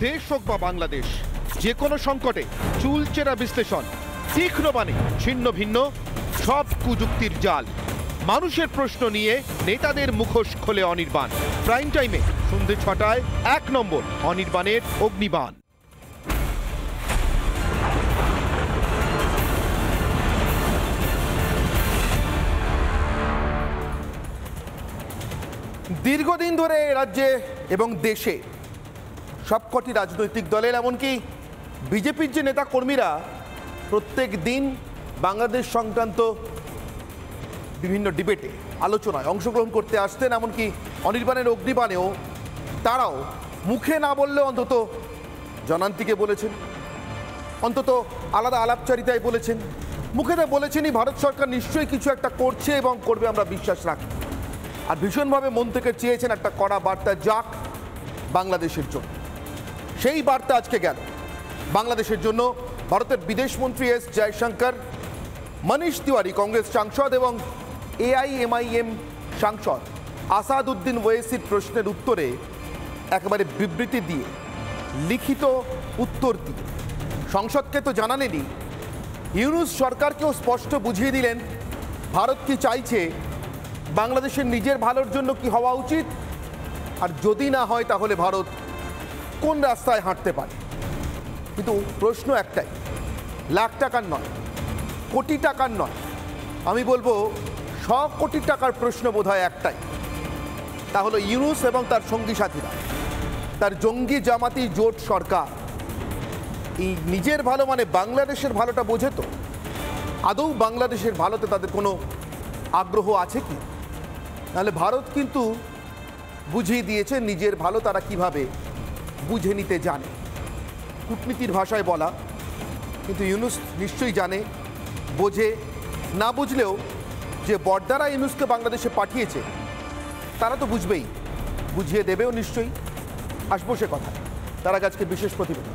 দেশ হোক বা বাংলাদেশ, যে কোনো সংকটে চুলচেরা বিশ্লেষণ, তীক্ষ্ণ বাণী, ছিন্ন ভিন্ন সব কুযুক্তির জাল, মানুষের প্রশ্ন নিয়ে নেতাদের মুখোশ খোলে অনির্বাণ। প্রাইম টাইমে সন্ধ্যে 6টায় 1 নম্বর অনির্বাণের অগ্নিবাণ। দীর্ঘদিন ধরে রাজ্যে এবং দেশে সবকটি রাজনৈতিক দলের, এমনকি বিজেপির যে নেতা কর্মীরা প্রত্যেক দিন বাংলাদেশ সংক্রান্ত বিভিন্ন ডিবেটে, আলোচনায় অংশগ্রহণ করতে আসতেন, এমনকি অনির্বাণের অগ্নিবাণেও তারাও মুখে না বললেও অন্তত জনান্তিকে বলেছেন, অন্তত আলাদা আলাপচারিতায় বলেছেন, মুখেতে বলেছেনই ভারত সরকার নিশ্চয়ই কিছু একটা করছে এবং করবে, আমরা বিশ্বাস রাখি। আর ভীষণভাবে মন থেকে চেয়েছেন একটা কড়া বার্তা যাক বাংলাদেশের জন্য। সেই বার্তা আজকে গেল বাংলাদেশের জন্য ভারতের বিদেশমন্ত্রী এস জয়শঙ্কর, মনীষ তিওয়ারি কংগ্রেস সাংসদ এবং AIMIM সাংসদ আসাদউদ্দিন ওয়েসির প্রশ্নের উত্তরে একেবারে বিবৃতি দিয়ে, লিখিত উত্তর দিয়ে সংসদকে তো জানালেনই, ইউনূস সরকারকেও স্পষ্ট বুঝিয়ে দিলেন ভারত কি চাইছে, বাংলাদেশের নিজের ভালোর জন্য কি হওয়া উচিত, আর যদি না হয় তাহলে ভারত কোন রাস্তায় হাঁটতে পারে। কিন্তু প্রশ্ন একটাই, লাখ টাকার নয়, কোটি টাকার নয়, আমি বলবো 100 কোটি টাকার প্রশ্ন বোধহয় একটাই, তা হলো ইউনূস এবং তার সঙ্গী সাথীরা, তার জঙ্গি জামাতি জোট সরকার এই নিজের ভালো মানে বাংলাদেশের ভালোটা বোঝে তো? আদৌ বাংলাদেশের ভালোতে তাদের কোনো আগ্রহ আছে কি? নাহলে ভারত কিন্তু বুঝিয়ে দিয়েছে নিজের ভালো তারা কিভাবে বুঝে নিতে জানে। কূটনীতির ভাষায় বলা, কিন্তু ইউনূস নিশ্চয়ই জানে, বোঝে, না বুঝলেও যে বর্দারা ইউনূসকে বাংলাদেশে পাঠিয়েছে তারা তো বুঝবেই, বুঝিয়ে দেবেও নিশ্চয়ই। আসবো সে কথা, তার আগে আজকে বিশেষ প্রতিবেদন।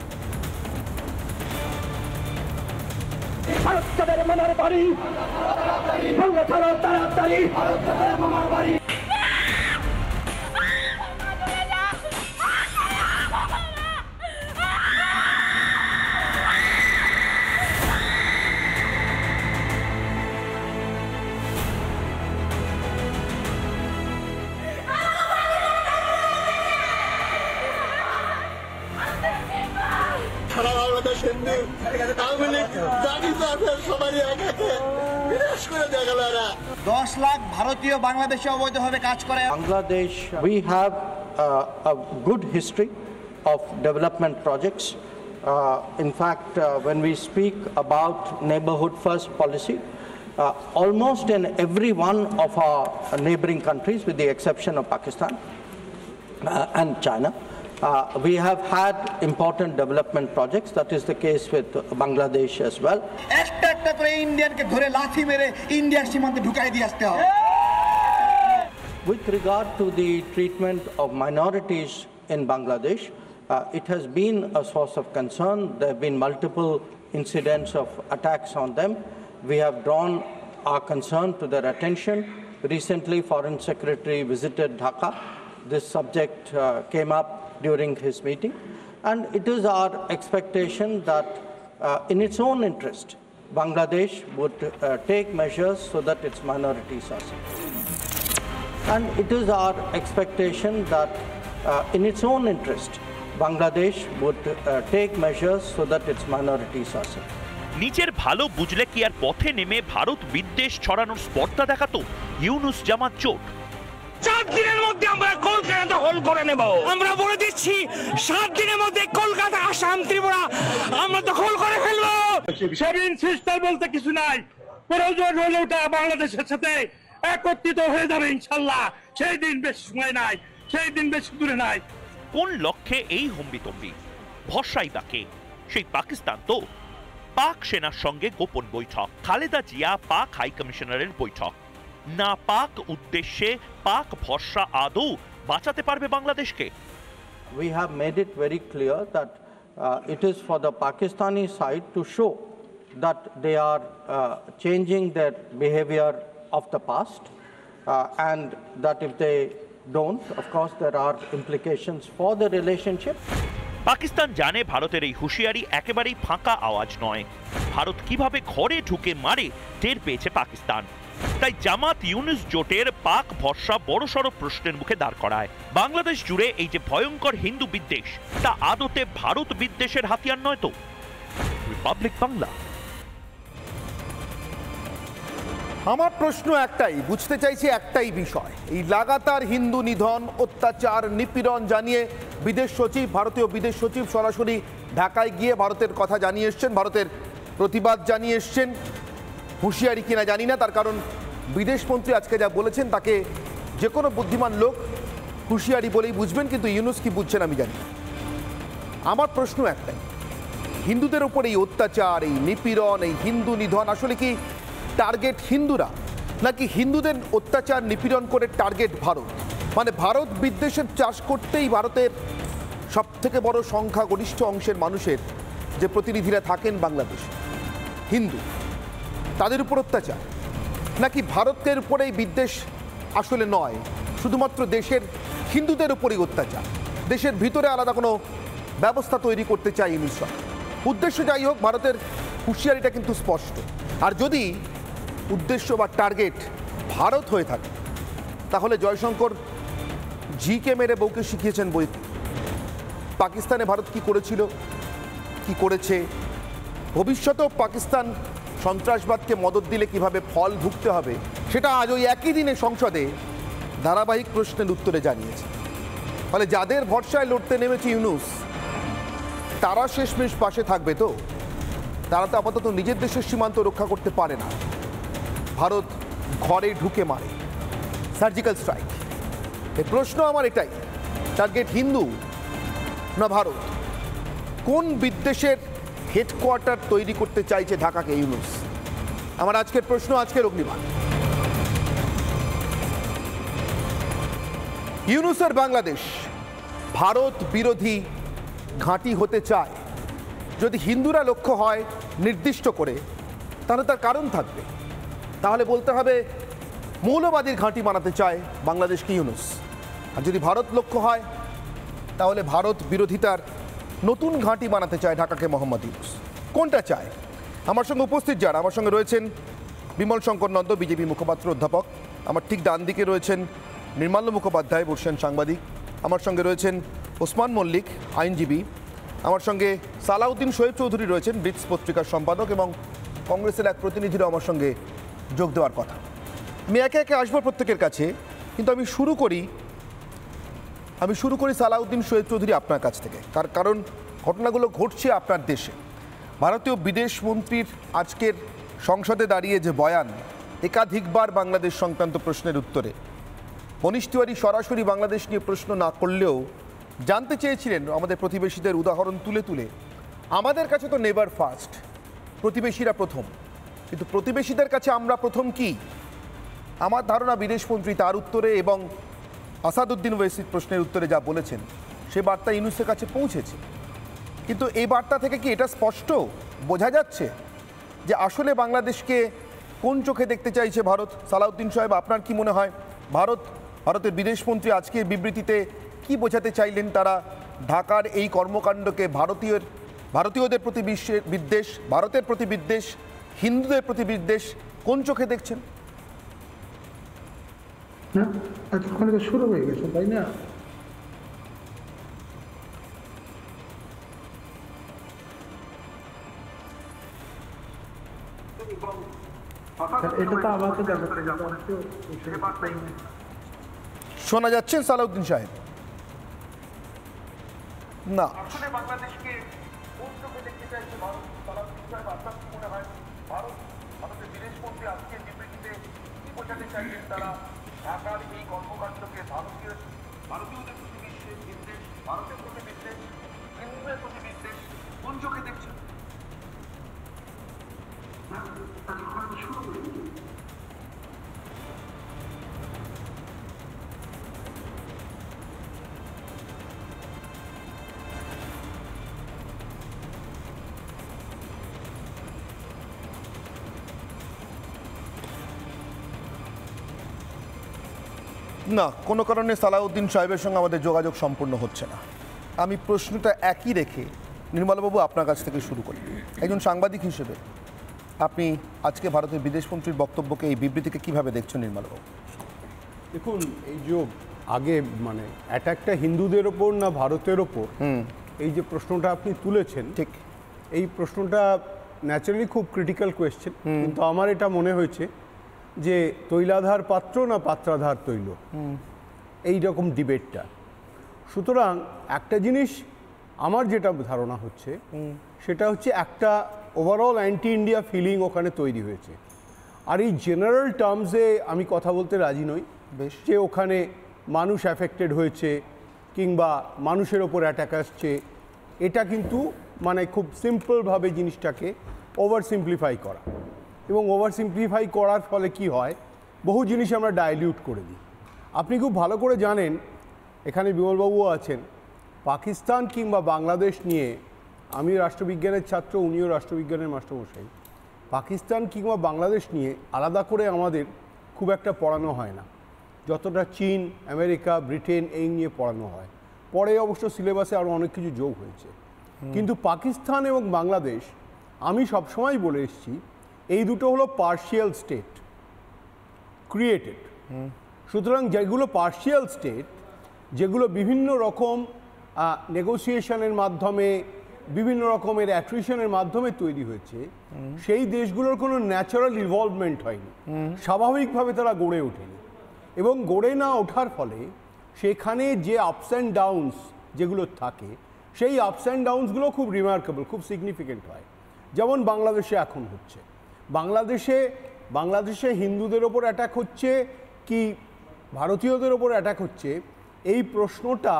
ভারত তাদের মামার বাড়ি, তাড়াতাড়ি ভারত তাদের মামার বাড়ি। Bangladesh, we have a good history of development projects. In fact, when we speak about neighborhood first policy, almost in every one of our neighboring countries, with the exception of Pakistan and China, we have had important development projects. That is the case with Bangladesh as well. With regard to the treatment of minorities in Bangladesh, it has been a source of concern. There have been multiple incidents of attacks on them. We have drawn our concern to their attention. Recently, Foreign Secretary visited Dhaka. This subject came up during his meeting, and it is our expectation that in its own interest, Bangladesh would take measures so that its minorities are safe. And it is our expectation that in its own interest, Bangladesh would take measures so that its minorities are safe. নিজের ভালো বুঝলে কি আর পথে নেমে ভারত বিদ্বেষ ছড়ানোর স্পর্ধা দেখাতো ইউনূস জামাত জোট? 4 দিনের মধ্যে আমরা কলকাতা দখল করে নেব। আমরা বলে দিচ্ছি 7 দিনের মধ্যে কলকাতা, আসাম, ত্রিপুরা আমরা দখল করে ফেলবো। সেভিন সিস্টার বলতে কিছু নাই, প্রয়োজন হলে ওটা বাংলাদেশের সাথে একত্রিত হয়ে যাবে ইনশাল্লাহ। সেই দিন বেশি সময় নাই, সেই দিন বেশি দূরে নাই। কোন লক্ষ্যে এই হম্বিতম্বি? ভরসাই বাকে সেই পাকিস্তান তো। পাক সেনার সঙ্গে গোপন বৈঠক, খালেদা জিয়া পাক হাই কমিশনারের বৈঠক। না পাক উদ্দেশ্যে পাক ভরসা আদৌ বাঁচাতে পারবে বাংলাদেশকে? We have made it very clear that it is for the Pakistani side to show that they are changing their behavior of the past, and that if they don't, of course there are implications for the relationship. Pakistan জানে ভারতের এই হুঁশিয়ারি একেবারেই ফাঁকা আওয়াজ নয়। ভারত কিভাবে ঘরে ঢুকে মারে টের পেয়েছে পাকিস্তান। তাই জামাত ইউনুস জোটের পাক ভরসা বড়সড় প্রশ্নের মুখে দাঁড় করায়। বাংলাদেশ জুড়ে এই যে ভয়ঙ্কর হিন্দু বিদ্বেষ, তা আদতে ভারত বিদ্বেষের হাতিয়ার নয় তো? রিপাবলিক বাংলা। আমার প্রশ্ন একটাই, বুঝতে চাইছি একটাই বিষয়, এই লাগাতার হিন্দু নিধন, অত্যাচার, নিপীড়ন জানিয়ে বিদেশ সচিব, ভারতীয় বিদেশ সচিব সরাসরি ঢাকায় গিয়ে ভারতের কথা জানিয়ে এসছেন, ভারতের প্রতিবাদ জানিয়ে এসছেন। হুঁশিয়ারি কিনা জানি না, তার কারণ বিদেশমন্ত্রী আজকে যা বলেছেন তাকে যে কোনো বুদ্ধিমান লোক হুঁশিয়ারি বলেই বুঝবেন, কিন্তু ইউনুস কি বুঝছেন আমি জানি না। আমার প্রশ্ন একটাই, হিন্দুদের উপর এই অত্যাচার, এই নিপীড়ন, এই হিন্দু নিধন আসলে কি টার্গেট হিন্দুরা, নাকি হিন্দুদের অত্যাচার নিপীড়ন করে টার্গেট ভারত? মানে ভারত বিদ্বেষের চাষ করতেই ভারতের সবথেকে বড় সংখ্যাগরিষ্ঠ অংশের মানুষের যে প্রতিনিধিরা থাকেন বাংলাদেশে, হিন্দু, তাদের উপর অত্যাচার, নাকি ভারতের উপরে এই বিদ্বেষ আসলে নয়, শুধুমাত্র দেশের হিন্দুদের উপরেই অত্যাচার, দেশের ভিতরে আলাদা কোনো ব্যবস্থা তৈরি করতে চাই ইউনুস সরকার? উদ্দেশ্য যাই হোক, ভারতের হুঁশিয়ারিটা কিন্তু স্পষ্ট। আর যদি উদ্দেশ্য বা টার্গেট ভারত হয়ে থাকে, তাহলে জয়শঙ্কর জিকে মেরে বউকে শিখিয়েছেন বই। পাকিস্তানে ভারত কি করেছিল, কি করেছে, ভবিষ্যতেও পাকিস্তান সন্ত্রাসবাদকে মদত দিলে কিভাবে ফল ভুগতে হবে, সেটা আজ ওই একই দিনে সংসদে ধারাবাহিক প্রশ্নের উত্তরে জানিয়েছে। ফলে যাদের ভরসায় লড়তে নেমেছে ইউনুস, তারা শেষমেশ পাশে থাকবে তো? তারা তো আপাতত নিজের দেশের সীমান্ত রক্ষা করতে পারে না, ভারত ঘরে ঢুকে মারে, সার্জিক্যাল স্ট্রাইক। এই প্রশ্ন আমার এটাই, টার্গেট হিন্দু না ভারত? কোন বিদ্বেষের হেডকোয়ার্টার তৈরি করতে চাইছে ঢাকাকে ইউনুস? আমার আজকের প্রশ্ন, আজকের অগ্নিবাণ। ইউনুসের বাংলাদেশ ভারত বিরোধী ঘাঁটি হতে চায়। যদি হিন্দুরা লক্ষ্য হয় নির্দিষ্ট করে, তাহলে তার কারণ থাকবে। তাহলে বলতে হবে মৌলবাদীর ঘাঁটি বানাতে চায় বাংলাদেশকে ইউনুস। আর যদি ভারত লক্ষ্য হয়, তাহলে ভারত বিরোধিতার নতুন ঘাঁটি বানাতে চায় ঢাকাকে মোহাম্মদ ইউনুস। কোনটা চায়? আমার সঙ্গে উপস্থিত যারা, আমার সঙ্গে রয়েছেন বিমল শঙ্কর নন্দ, বিজেপি মুখপাত্র অধ্যাপক। আমার ঠিক ডান দিকে রয়েছেন নির্মাল্য মুখোপাধ্যায়, বর্ষেন সাংবাদিক। আমার সঙ্গে রয়েছেন ওসমান মল্লিক, আইনজীবী। আমার সঙ্গে সালাউদ্দিন শোয়েব চৌধুরী রয়েছেন, ব্রিটস পত্রিকার সম্পাদক, এবং কংগ্রেসের এক প্রতিনিধিরাও আমার সঙ্গে যোগ দেওয়ার কথা। আমি একে একে আসবো প্রত্যেকের কাছে, কিন্তু আমি শুরু করি সালাউদ্দিন শোয়েব চৌধুরী আপনার কাছ থেকে। তার কারণ ঘটনাগুলো ঘটছে আপনার দেশে। ভারতীয় বিদেশ মন্ত্রীর আজকের সংসদে দাঁড়িয়ে যে বয়ান, একাধিকবার বাংলাদেশ সংক্রান্ত প্রশ্নের উত্তরে মনীষ তিওয়ারি সরাসরি বাংলাদেশ নিয়ে প্রশ্ন না করলেও জানতে চেয়েছিলেন আমাদের প্রতিবেশীদের উদাহরণ তুলে তুলে, আমাদের কাছে তো নেভার ফার্স্ট, প্রতিবেশীরা প্রথম, কিন্তু প্রতিবেশীদের কাছে আমরা প্রথম কি? আমার ধারণা বিদেশমন্ত্রী তার উত্তরে এবং আসাদুদ্দিন ওয়েসির প্রশ্নের উত্তরে যা বলেছেন, সে বার্তা ইউনুসের কাছে পৌঁছেছে। কিন্তু এই বার্তা থেকে কি এটা স্পষ্ট বোঝা যাচ্ছে যে আসলে বাংলাদেশকে কোন চোখে দেখতে চাইছে ভারত? সালাউদ্দিন সাহেব, আপনার কি মনে হয় ভারতের বিদেশমন্ত্রী আজকের বিবৃতিতে কি বোঝাতে চাইলেন? তারা ঢাকার এই কর্মকাণ্ডকে ভারতীয়দের প্রতি বিদ্বেষ, ভারতের প্রতি বিদ্বেষ, হিন্দুদের প্রতি বিদ্বেষ কোন চোখে দেখছেন? না, এতক্ষণে তো শুরু হয়ে গেছে, তাই না? এটা তো আবার তো শোনা যাচ্ছেন সালাউদ্দিন সাহেব? না, বাংলাদেশকে কোন চোখে দেখতে চাইছে ভারত? সালাউদ্দিন সাহেব, আপনার কি মনে হয় ভারতের বিদেশমন্ত্রী আজকের বিবৃতিতে কি বোঝাতে চাইলেন? তারা ঢাকার এই কর্মকাণ্ডকে ভারতীয়দের প্রতি বিদ্বেষ, ভারতের প্রতি বিদ্বেষ, হিন্দুদের প্রতি বিদ্বেষ কোন চোখে দেখছেন? না, কোনো কারণে সালাউদ্দিন সাহেবের সঙ্গে আমাদের যোগাযোগ সম্পূর্ণ হচ্ছে না। আমি প্রশ্নটা একই রেখে নির্মলবাবু আপনার কাছ থেকে শুরু করি। একজন সাংবাদিক হিসেবে আপনি আজকে ভারতের বিদেশমন্ত্রীর বক্তব্যকে, এই বিবৃতিকে কিভাবে দেখছেন নির্মলবাবু? দেখুন, এই যে আগে মানে অ্যাটাকটা হিন্দুদের ওপর না ভারতের ওপর, এই যে প্রশ্নটা আপনি তুলেছেন, ঠিক এই প্রশ্নটা ন্যাচারালি খুব ক্রিটিক্যাল কোয়েশ্চেন, কিন্তু আমার এটা মনে হয়েছে যে তৈলাধার পাত্র না পাত্রাধার তৈল, এই রকম ডিবেটটা। সুতরাং একটা জিনিস আমার যেটা ধারণা হচ্ছে সেটা হচ্ছে একটা ওভারঅল অ্যান্টি ইন্ডিয়া ফিলিং ওখানে তৈরি হয়েছে। আর এই জেনারেল টার্মসে আমি কথা বলতে রাজি নই বেশ, যে ওখানে মানুষ অ্যাফেক্টেড হয়েছে কিংবা মানুষের ওপর অ্যাটাক আসছে, এটা কিন্তু মানে খুব সিম্পলভাবে জিনিসটাকে ওভার সিম্পলিফাই করা, এবং ওভার সিম্পলিফাই করার ফলে কি হয়, বহু জিনিস আমরা ডাইলিউট করে দিই। আপনি খুব ভালো করে জানেন, এখানে বিমলবাবুও আছেন, পাকিস্তান কিংবা বাংলাদেশ নিয়ে, আমি রাষ্ট্রবিজ্ঞানের ছাত্র, উনিও রাষ্ট্রবিজ্ঞানের মাস্টারমশাই, পাকিস্তান কিংবা বাংলাদেশ নিয়ে আলাদা করে আমাদের খুব একটা পড়ানো হয় না, যতটা চীন, আমেরিকা, ব্রিটেন এই নিয়ে পড়ানো হয়। পরে অবশ্য সিলেবাসে আরও অনেক কিছু যোগ হয়েছে, কিন্তু পাকিস্তান এবং বাংলাদেশ আমি সবসময় বলে এসেছি এই দুটো হলো পার্শিয়াল স্টেট ক্রিয়েটেড। সুতরাং যেগুলো পার্শিয়াল স্টেট, যেগুলো বিভিন্ন রকম নেগোসিয়েশনের মাধ্যমে, বিভিন্ন রকমের অ্যাট্রিশনের মাধ্যমে তৈরি হয়েছে, সেই দেশগুলোর কোনো ন্যাচারাল ইনভলভমেন্ট হয়নি, স্বাভাবিকভাবে তারা গড়ে ওঠেনি, এবং গড়ে না ওঠার ফলে সেখানে যে আপস অ্যান্ড ডাউনস যেগুলো থাকে, সেই আপস অ্যান্ড ডাউনসগুলো খুব রিমার্কেবল, খুব সিগনিফিকেন্ট হয়। যেমন বাংলাদেশে এখন হচ্ছে, বাংলাদেশে হিন্দুদের ওপর অ্যাটাক হচ্ছে কি ভারতীয়দের ওপর অ্যাটাক হচ্ছে, এই প্রশ্নটা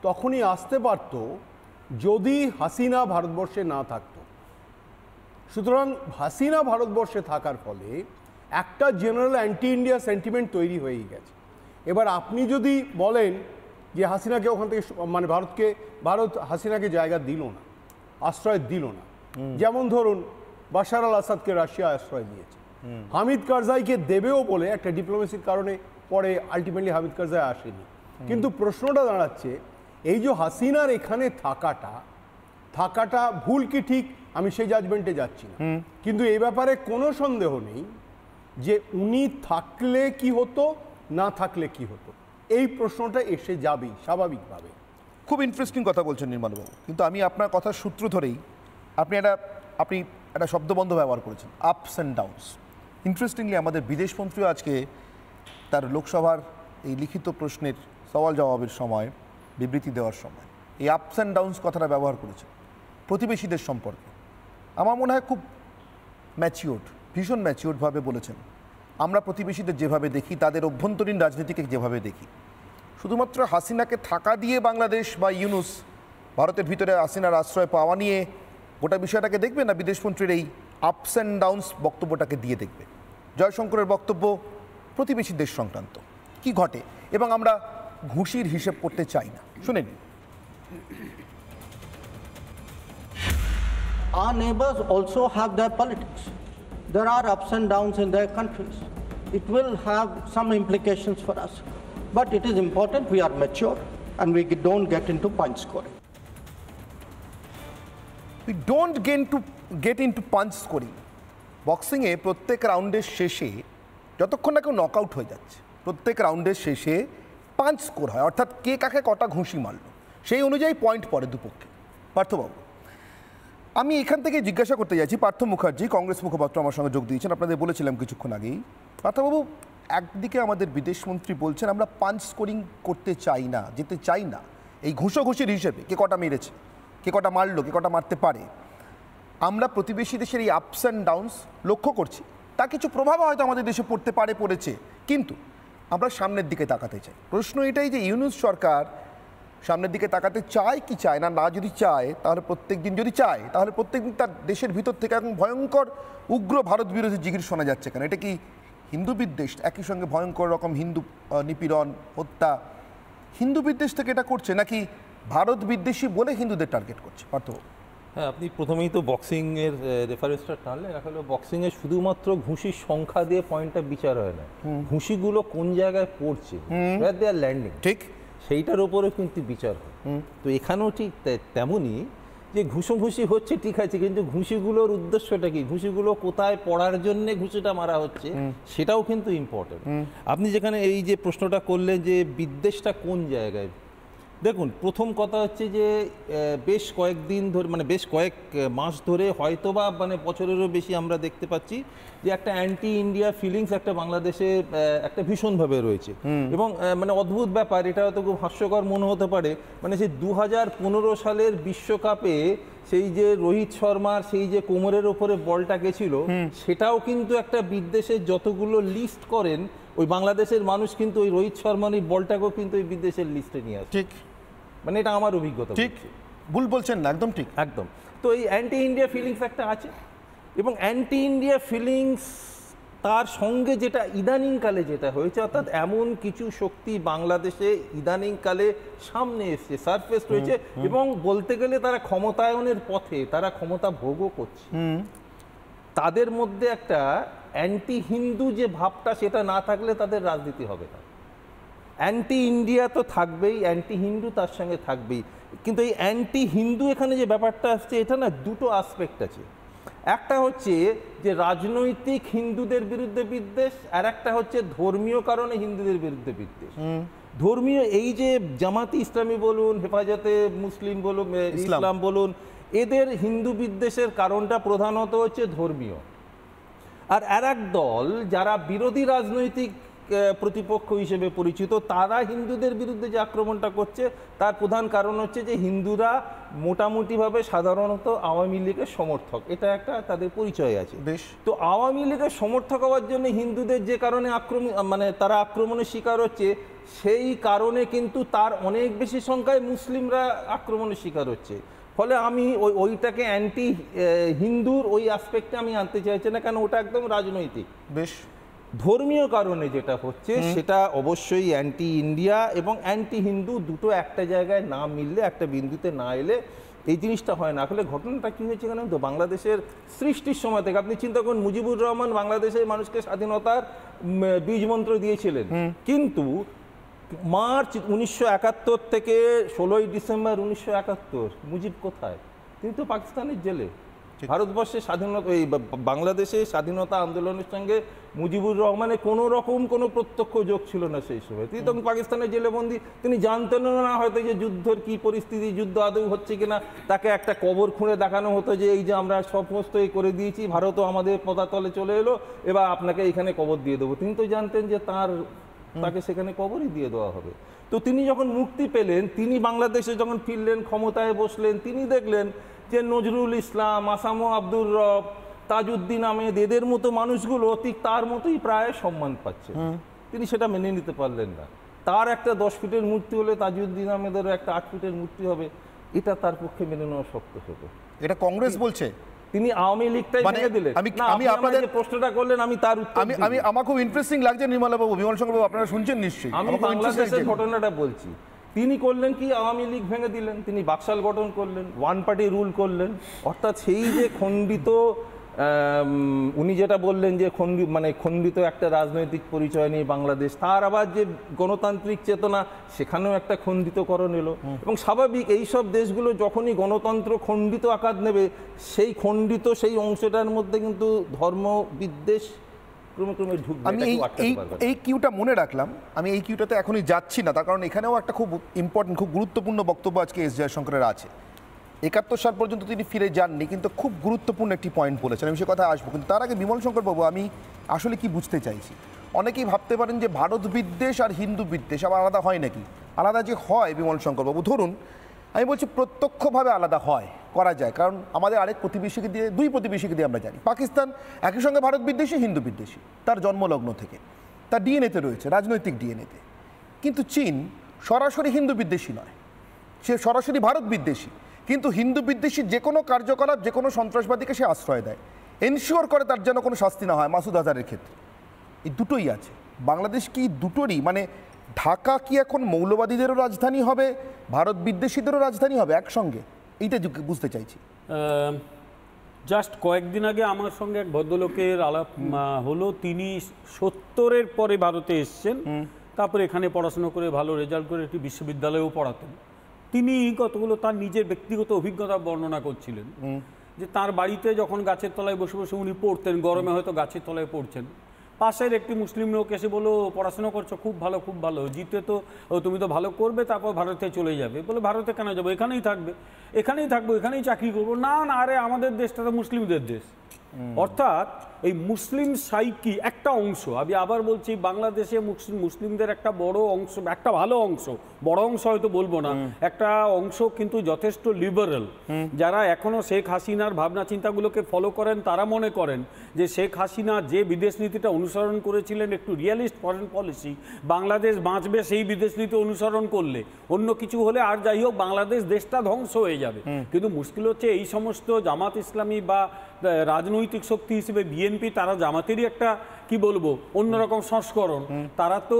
তখনই আসতে পারত যদি হাসিনা ভারতবর্ষে না থাকতো। সুতরাং হাসিনা ভারতবর্ষে থাকার ফলে একটা জেনারেল অ্যান্টি ইন্ডিয়া সেন্টিমেন্ট তৈরি হয়েই গেছে। এবার আপনি যদি বলেন যে হাসিনাকে ওখান থেকে মানে ভারত হাসিনাকে জায়গা দিল না, আশ্রয় দিল না, যেমন ধরুন বাশার আল আসাদকে রাশিয়া আশ্রয় দিয়েছে, হামিদ কারজাইকে দেবেও বলে একটা ডিপ্লোমেসির কারণে পরে আলটিমেটলি হামিদ কারজাই আসেনি। কিন্তু প্রশ্নটা দাঁড়াচ্ছে, এই যে হাসিনার এখানে থাকাটা ভুল কি ঠিক আমি সেই জাজমেন্টে যাচ্ছি না, কিন্তু এই ব্যাপারে কোনো সন্দেহ নেই যে উনি থাকলে কি হতো, না থাকলে কি হতো, এই প্রশ্নটা এসে যাবেই স্বাভাবিকভাবে। খুব ইন্টারেস্টিং কথা বলছেন নির্মলবাবু, কিন্তু আমি আপনার কথার সূত্র ধরেই আপনি একটা শব্দবন্ধ ব্যবহার করেছেন, আপস অ্যান্ড ডাউনস। ইন্টারেস্টিংলি আমাদের বিদেশমন্ত্রীও আজকে তার লোকসভার এই লিখিত প্রশ্নের সওয়াল জবাবের সময়, বিবৃতি দেওয়ার সময় এই আপস অ্যান্ড ডাউনস কথাটা ব্যবহার করেছেন প্রতিবেশীদের সম্পর্কে। আমার মনে হয় খুব ম্যাচিওর্ড, ভীষণ ম্যাচিওর্ডভাবে বলেছেন। আমরা প্রতিবেশীদের যেভাবে দেখি, তাদের অভ্যন্তরীণ রাজনীতিকে যেভাবে দেখি, শুধুমাত্র হাসিনাকে থাকা দিয়ে বাংলাদেশ বা ইউনুস ভারতের ভিতরে হাসিনার আশ্রয় পাওয়া নিয়ে গোটা বিষয়টাকে দেখবে না, বিদেশমন্ত্রীর এই আপস অ্যান্ড ডাউনস বক্তব্যটাকে দিয়ে দেখবে। জয়শঙ্করের বক্তব্য প্রতিবেশী দেশ সংক্রান্ত, কি ঘটে, এবং আমরা ঘুষির হিসেব করতে চাই না। শুনে নিন। Our neighbors also have their politics. There are ups and downs in their countries. It will have some implications for us. But it is important we are mature and we don't get into punch scoring. We don't get into punch scoring. বক্সিংয়ে প্রত্যেক রাউন্ডের শেষে, যতক্ষণ না কেউ knockout হয়ে যাচ্ছে, প্রত্যেক রাউন্ডের শেষে পাঞ্চ স্কোর হয়, অর্থাৎ কে কাকে কটা ঘুষি মারল, সেই অনুযায়ী পয়েন্ট পড়ে দুপক্ষে। পার্থবাবু, আমি এখান থেকে জিজ্ঞাসা করতে যাচ্ছি, পার্থ মুখার্জি কংগ্রেস মুখপাত্র আমার সঙ্গে যোগ দিয়েছেন, আপনাদের বলেছিলাম কিছুক্ষণ আগেই। পার্থবাবু, একদিকে আমাদের বিদেশমন্ত্রী বলছেন আমরা পাঞ্চ স্কোরিং করতে চাই না, যেতে চাই না এই ঘুষোঘুষির হিসেবে, কে কটা মেরেছে, কে কটা মারলো, কে কটা মারতে পারে। আমরা প্রতিবেশী দেশের এই আপস অ্যান্ড ডাউনস লক্ষ্য করছি, তা কিছু প্রভাব হয়তো আমাদের দেশে পড়তে পারে, পড়েছে, কিন্তু আমরা সামনের দিকে তাকাতে চাই। প্রশ্ন এটাই যে ইউনুস সরকার সামনের দিকে তাকাতে চায় কি চায় না, না যদি চায় তাহলে প্রত্যেকদিন, যদি চায় তাহলে প্রত্যেকদিন তার দেশের ভিতর থেকে এখন ভয়ঙ্কর উগ্র ভারত বিরোধী জিগির শোনা যাচ্ছে কেন? এটা কি হিন্দু বিদ্বেষ, একই সঙ্গে ভয়ঙ্কর রকম হিন্দু নিপীড়ন, হত্যা, হিন্দু বিদ্বেষ থেকে এটা করছে, নাকি ভারত বিদ্বেষী বলে হিন্দুদের টার্গেট করছে? পার্থ, হ্যাঁ, আপনি প্রথমেই তো বক্সিংয়ের রেফারেন্সটা টানলেন। আসলে বক্সিংয়ে শুধুমাত্র ঘুষির সংখ্যা দিয়ে পয়েন্টটা বিচার হয় না, ঘুষিগুলো কোন জায়গায় পড়ছে, দে আর ল্যান্ডিং, ঠিক সেইটার উপরে কিন্তু বিচার হয়। তো এখানেও ঠিক তেমনই যে ঘুষোঘুষি হচ্ছে, ঠিক আছে, কিন্তু ঘুষিগুলোর উদ্দেশ্যটা কি, ঘুষিগুলো কোথায় পড়ার জন্য ঘুষিটা মারা হচ্ছে সেটাও কিন্তু ইম্পর্টেন্ট। আপনি যেখানে এই যে প্রশ্নটা করলেন যে বিদ্বেষটা কোন জায়গায়, দেখুন প্রথম কথা হচ্ছে যে বেশ কয়েকদিন ধরে, মানে বেশ কয়েক মাস ধরে হয়তোবা মানে বছরেরও বেশি আমরা দেখতে পাচ্ছি যে একটা অ্যান্টি ইন্ডিয়া ফিলিংস একটা বাংলাদেশে একটা ভীষণভাবে রয়েছে। এবং মানে অদ্ভুত ব্যাপার, এটা হয়তো খুব হাস্যকর মনে হতে পারে, মানে সেই 2015 সালের বিশ্বকাপে সেই যে রোহিত শর্মার সেই যে কোমরের ওপরে বলটা গেছিল, সেটাও কিন্তু একটা বিদ্বেষের যতগুলো লিস্ট করেন ওই বাংলাদেশের মানুষ কিন্তু ওই রোহিত শর্মার ওই বলটাকেও কিন্তু ওই বিদেশের লিস্টে নিয়ে আসে। ঠিক, মানে এটা আমার অভিজ্ঞতা। ঠিক, ভুল বলছেন না, একদম ঠিক, একদম। তো এই অ্যান্টি ইন্ডিয়া ফিলিংস একটা আছে, এবং অ্যান্টি ইন্ডিয়া ফিলিংস তার সঙ্গে যেটা ইদানিংকালে যেটা হয়েছে, অর্থাৎ এমন কিছু শক্তি বাংলাদেশে ইদানিংকালে সামনে এসছে, সারফেস রয়েছে, এবং বলতে গেলে তারা ক্ষমতায়নের পথে, তারা ক্ষমতা ভোগও করছে। তাদের মধ্যে একটা অ্যান্টি হিন্দু যে ভাবটা, সেটা না থাকলে তাদের রাজনীতি হবে না। অ্যান্টি ইন্ডিয়া তো থাকবেই, অ্যান্টি হিন্দু তার সঙ্গে থাকবেই, কিন্তু এই অ্যান্টি হিন্দু এখানে যে ব্যাপারটা আসছে, এটা না দুটো আসপেক্ট আছে। একটা হচ্ছে যে রাজনৈতিক হিন্দুদের বিরুদ্ধে বিদ্বেষ, আর একটা হচ্ছে ধর্মীয় কারণে হিন্দুদের বিরুদ্ধে বিদ্বেষ। ধর্মীয় এই যে জামাতি ইসলামী বলুন, হেফাজতে মুসলিম বলুন, ইসলাম বলুন, এদের হিন্দু বিদ্বেষের কারণটা প্রধানত হচ্ছে ধর্মীয়। আর এক দল যারা বিরোধী রাজনৈতিক প্রতিপক্ষ হিসেবে পরিচিত, তারা হিন্দুদের বিরুদ্ধে যে আক্রমণটা করছে তার প্রধান কারণ হচ্ছে যে হিন্দুরা মোটামুটিভাবে সাধারণত আওয়ামী লীগের সমর্থক, এটা একটা তাদের পরিচয় আছে। তো আওয়ামী লীগের সমর্থক হওয়ার জন্য হিন্দুদের যে কারণে মানে তারা আক্রমণের শিকার হচ্ছে, সেই কারণে কিন্তু তার অনেক বেশি সংখ্যায় মুসলিমরা আক্রমণের শিকার হচ্ছে। ফলে আমি ওইটাকে অ্যান্টি হিন্দুর ওই অ্যাসপেক্টে আমি আনতে চাইছি না, কারণ ওটা একদম রাজনৈতিক। বেশ, ধর্মীয় কারণে যেটা হচ্ছে সেটা অবশ্যই অ্যান্টি ইন্ডিয়া এবং অ্যান্টি হিন্দু দুটো একটা জায়গায় না মিললে, একটা বিন্দুতে না এলে এই জিনিসটা হয় না। আসলে ঘটনাটা কী হয়েছে জানেন তো, বাংলাদেশের সৃষ্টির সময় থেকে আপনি চিন্তা করুন, মুজিবুর রহমান বাংলাদেশের মানুষকে স্বাধীনতার বীজমন্ত্র দিয়েছিলেন, কিন্তু মার্চ 1971 থেকে 16ই ডিসেম্বর 1971 মুজিব কোথায়? তিনি তো পাকিস্তানের জেলে। ভারতবর্ষের স্বাধীনতা, এই বাংলাদেশে স্বাধীনতা আন্দোলনের সঙ্গে মুজিবুর রহমানের কোনো রকম কোনো প্রত্যক্ষ যোগ ছিল না সেই সময়। তিনি তখন পাকিস্তানের জেলেবন্দি, তিনি জানতেন না হয়তো যে যুদ্ধের কী পরিস্থিতি, যুদ্ধ আদৌ হচ্ছে কিনা। তাকে একটা কবর খুঁড়ে দেখানো হতো যে এই যে আমরা সমস্ত এই করে দিয়েছি, ভারতও আমাদের পদাতলে চলে এলো, এবার আপনাকে এখানে কবর দিয়ে দেবো। তিনি তো জানতেন যে তাকে সেখানে কবরই দিয়ে দেওয়া হবে। তো তিনি যখন মুক্তি পেলেন, তিনি বাংলাদেশে যখন ফিরলেন, ক্ষমতায় বসলেন, তিনি দেখলেন যে নজরুল ইসলাম, আসামো আব্দুর রব, তাজউদ্দিন আহমেদ, এদের মতো মানুষগুলো ঠিক তার মতোই প্রায় সম্মান পাচ্ছে। তিনি সেটা মেনে নিতে পারলেন না। তার একটা 10 ফিটের মূর্তি হলে তাজউদ্দিন আহমেদেরও একটা 8 ফিটের মূর্তি হবে, এটা তার পক্ষে মেনে নেওয়া শক্ত হবে। এটা কংগ্রেস বলছে, তিনি আওয়ামী লীগটাই ভেঙে দিলেন। আমি আপনাদের প্রশ্নটা করলেন, আমি তার উত্তর আমি আমার খুব ইন্টারেস্টিং লাগছে নির্মলা বাবু, বিমল শঙ্কর বাবু, আপনারা শুনছেন নিশ্চয়ই। আমি বাংলাদেশের ঘটনাটা বলছি। তিনি করলেন কি, আওয়ামী লীগ ভেঙে দিলেন, তিনি বাকশাল গঠন করলেন, ওয়ান পার্টি রুল করলেন। অর্থাৎ সেই যে খণ্ডিত, উনি যেটা বললেন যে খণ্ডিত একটা রাজনৈতিক পরিচয় নিয়ে বাংলাদেশ, তার আবার যে গণতান্ত্রিক চেতনা, সেখানেও একটা খণ্ডিতকরণ এলো। এবং স্বাভাবিক, এইসব দেশগুলো যখনই গণতন্ত্র খণ্ডিত আকার নেবে, সেই খণ্ডিত সেই অংশটার মধ্যে কিন্তু ধর্ম বিদ্বেষ ক্রমে ক্রমে ঢুকবে। আমি এই কিউটা মনে রাখলাম, আমি এই কিউটাতে এখনই যাচ্ছি না, তার কারণ এখানেও একটা খুব ইম্পর্টেন্ট, খুব গুরুত্বপূর্ণ বক্তব্য আজকে এস জয়শঙ্করের আছে। 71 সাল পর্যন্ত তিনি ফিরে যাননি, কিন্তু খুব গুরুত্বপূর্ণ একটি পয়েন্ট বলেছেন, আমি সে কথা আসবো। কিন্তু তার আগে বিমল শঙ্কর বাবু, আমি আসলে কি বুঝতে চাইছি, অনেকেই ভাবতে পারেন যে ভারত বিদ্বেষ আর হিন্দু বিদ্বেষ আবার আলাদা হয় নাকি। আলাদা যে হয় বিমল শঙ্কর বাবু, ধরুন আমি বলছি প্রত্যক্ষভাবে আলাদা হয়, করা যায়, কারণ আমাদের আরেক প্রতিবেশীকে দিয়ে, দুই প্রতিবেশীকে দিয়ে আমরা জানি, পাকিস্তান একই সঙ্গে ভারত বিদ্বেষী, হিন্দু বিদ্বেষী, তার জন্মলগ্ন থেকে, তার ডিএনএতে রয়েছে, রাজনৈতিক ডিএনএতে। কিন্তু চীন সরাসরি হিন্দু বিদ্বেষী নয়, সে সরাসরি ভারত বিদ্বেষী, কিন্তু হিন্দু বিদ্বেষী যে কোনো কার্যকলাপ, যে কোনো সন্ত্রাসবাদীকে সে আশ্রয় দেয়, এনশিওর করে তার যেন কোনো শাস্তি না হয়। মাসুদ আজহারের ক্ষেত্রে এই দুটোই আছে। বাংলাদেশ কি দুটোরই, মানে ঢাকা কি এখন মৌলবাদীদেরও রাজধানী হবে, ভারত বিদ্বেষীদেরও রাজধানী হবে একসঙ্গে? এইটা বুঝতে চাইছি। জাস্ট কয়েকদিন আগে আমার সঙ্গে এক ভদ্রলোকের আলাপ হলো, তিনি 70-এর পরে ভারতে এসছেন, তারপরে এখানে পড়াশোনা করে ভালো রেজাল্ট করে একটি বিশ্ববিদ্যালয়েও পড়াতেন। তিনি কতগুলো তার নিজের ব্যক্তিগত অভিজ্ঞতা বর্ণনা করছিলেন যে তার বাড়িতে যখন গাছের তলায় বসে বসে উনি পড়তেন, গরমে হয়তো গাছের তলায় পড়ছেন, পাশের একটি মুসলিম লোক এসে বলো পড়াশোনা করছো, খুব ভালো খুব ভালো, জিতে তো তুমি তো ভালো করবে, তারপর ভারতে চলে যাবে। বলে ভারতে কেন যাবো, এখানেই থাকবে, এখানেই থাকবো, এখানেই চাকরি করবো। না না, আরে আমাদের দেশটা তো মুসলিমদের দেশ। অর্থাৎ এই মুসলিম সাইকি একটা অংশ, আমি আবার বলছি, বাংলাদেশে মুসলিমদের একটা বড় অংশ, একটা ভালো অংশ, বড় অংশ হয়তো বলবো না, একটা অংশ কিন্তু যথেষ্ট লিবারেল, যারা এখনো শেখ হাসিনার ভাবনা চিন্তাগুলোকে ফলো করেন। তারা মনে করেন যে শেখ হাসিনা যে বিদেশ নীতিটা অনুসরণ করেছিলেন, একটু রিয়ালিস্ট ফরেন পলিসি, বাংলাদেশ বাঁচবে সেই বিদেশ নীতি অনুসরণ করলে, অন্য কিছু হলে আর যাই হোক বাংলাদেশ দেশটা ধ্বংস হয়ে যাবে। কিন্তু মুশকিল হচ্ছে এই সমস্ত জামাত ইসলামী বা রাজনৈতিক শক্তি হিসেবে বিএনপি, তারা জামাতেরই একটা কি বলবো অন্যরকম সংস্করণ। তারা তো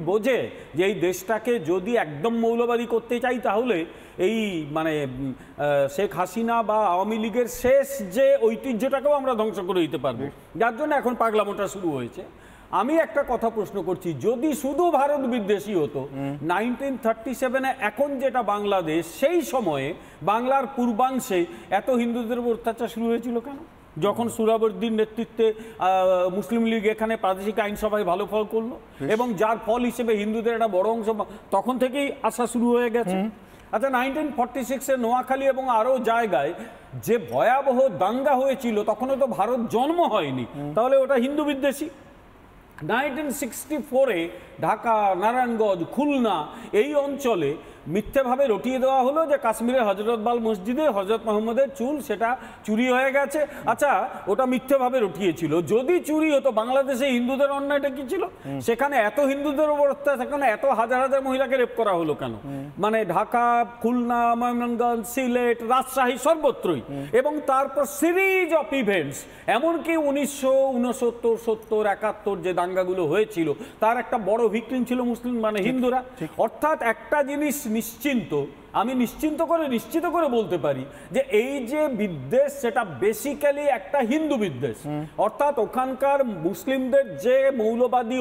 বোঝে যে এই দেশটাকে যদি একদম মৌলবাদী করতে চাই তাহলে এই মানে শেখ হাসিনা বা আওয়ামী লীগের শেষ যে ঐতিহ্যটাকেও আমরা ধ্বংস করে দিতে পারবো, যার জন্য এখন পাগলামোটা শুরু হয়েছে। আমি একটা কথা প্রশ্ন করছি, যদি শুধু ভারত বিদ্বেষী হতো 1937-এ এখন যেটা বাংলাদেশ, সেই সময়ে বাংলার পূর্বাংশে এত হিন্দুদের উপর অত্যাচার শুরু হয়েছিল কেন? যখন সুহরাওয়ার্দীর নেতৃত্বে মুসলিম লীগ এখানে প্রাদেশিক আইনসভায় ভালো ফল করলো এবং যার ফল হিসেবে হিন্দুদের একটা বড় অংশ তখন থেকেই আসা শুরু হয়ে গেছে। আচ্ছা, 1946-এ নোয়াখালী এবং আরও জায়গায় যে ভয়াবহ দাঙ্গা হয়েছিল, তখনও তো ভারত জন্ম হয়নি, তাহলে ওটা হিন্দু বিদ্বেষী। 1964-এ ঢাকা, নারায়ণগঞ্জ, খুলনা এই অঞ্চলে মিথ্যেভাবে রটিয়ে দেওয়া হলো যে কাশ্মীরের হজরতবাল মসজিদে হজরত মোহাম্মদের চুল সেটা চুরি হয়ে গেছে। আচ্ছা, ওটা মিথ্যেভাবে রটিয়েছিল। যদি চুরি হতো, বাংলাদেশে হিন্দুদের অন্যায়টা কি ছিল? সেখানে এত হিন্দুদের উপর অত্যাচার, সেখানে এত হাজার হাজার মহিলাকে রেপ করা হলো কেন? মানে ঢাকা, খুলনা, ময়মনগঞ্জ, সিলেট, রাজশাহী সর্বত্রই। এবং তারপর সিরিজ অফ ইভেন্টস, এমনকি 1969, 70, 71 যে দাঙ্গাগুলো হয়েছিল, তার একটা বড় ভিকটিম ছিল মুসলিম মানে হিন্দুরা। অর্থাৎ একটা জিনিস নিশ্চিন্ত, আমি নিশ্চিত করে বলতে পারি যে এই যে বিদ্বেষ, সেটা বেসিক্যালি একটা হিন্দু বিদ্বেষ। অর্থাৎ ওখানকার মুসলিমদের যে মৌলবাদী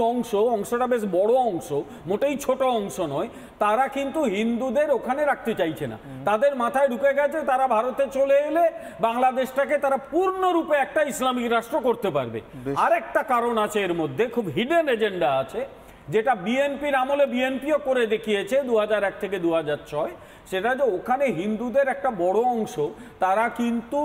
অংশটা বেশ বড় অংশ, মোটেই ছোট অংশ নয়, তারা কিন্তু হিন্দুদের ওখানে রাখতে চাইছে না। তাদের মাথায় ঢুকে গেছে তারা ভারতে চলে এলে বাংলাদেশটাকে তারা পূর্ণরূপে একটা ইসলামিক রাষ্ট্র করতে পারবে। আরেকটা কারণ আছে এর মধ্যে, খুব হিডেন এজেন্ডা আছে, যেটা বিএনপির আমলে বিএনপিও করে দেখিয়েছে 2001 থেকে 2006, সেটা যে ওখানে হিন্দুদের একটা বড় অংশ তারা কিন্তু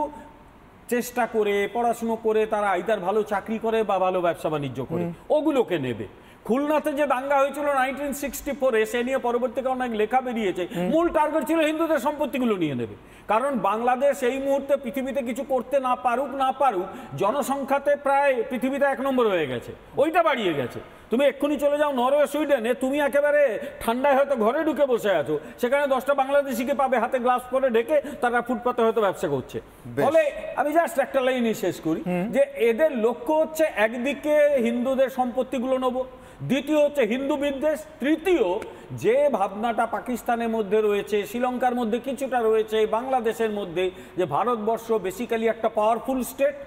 চেষ্টা করে পড়াশুনো করে তারা আইদার ভালো চাকরি করে বা ভালো ব্যবসা বাণিজ্য করে ওগুলোকে নেবে। খুলনাতে যে দাঙ্গা হয়েছিল 1964-এ, সে নিয়ে পরবর্তীকালে অনেক লেখা বেরিয়েছে। মূল টার্গেট ছিল হিন্দুদের সম্পত্তিগুলো নিয়ে নেবে। কারণ বাংলাদেশ এই মুহূর্তে পৃথিবীতে কিছু করতে না পারুক, জনসংখ্যাতে প্রায় পৃথিবীতে 1 নম্বর হয়ে গেছে, ওইটা বাড়িয়ে গেছে। তুমি এক্ষুনি চলে যাও নরওয়ে, সুইডেনে, তুমি একেবারে ঠান্ডায় হয়তো ঘরে ঢুকে বসে আছো, সেখানে 10টা বাংলাদেশিকে পাবে হাতে গ্লাস পরে ঢেকে, তারা ফুটপাতে হয়তো ব্যবসা করছে। ফলে আমি জাস্ট একটা লাইনে শেষ করি যে এদের লক্ষ্য হচ্ছে একদিকে হিন্দুদের সম্পত্তিগুলো নেবো, দ্বিতীয় হচ্ছে হিন্দু বিদ্বেষ, তৃতীয় যে ভাবনাটা পাকিস্তানের মধ্যে রয়েছে, শ্রীলঙ্কার মধ্যে কিছুটা রয়েছে, বাংলাদেশের মধ্যে, যে ভারতবর্ষ বেসিক্যালি একটা powerful state.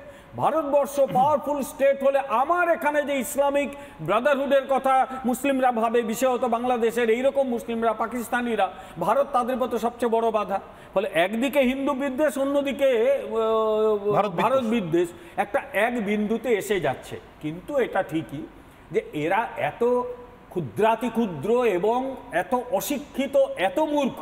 Bharatvarsha powerful state হলে আমার এখানে যে ইসলামিক ব্রাদারহুডের কথা মুসলিমরা ভাবে, বিশেষত বাংলাদেশের এইরকম মুসলিমরা, পাকিস্তানিরা, ভারত তাদের মতো সবচেয়ে বড় বাধা। ফলে একদিকে হিন্দু বিদ্বেষ, অন্যদিকে ভারত বিদ্বেষ একটা এক বিন্দুতে এসে যাচ্ছে। কিন্তু এটা ঠিকই যে এরা এত ক্ষুদ্রাতি ক্ষুদ্র এবং এত অশিক্ষিত, এত মূর্খ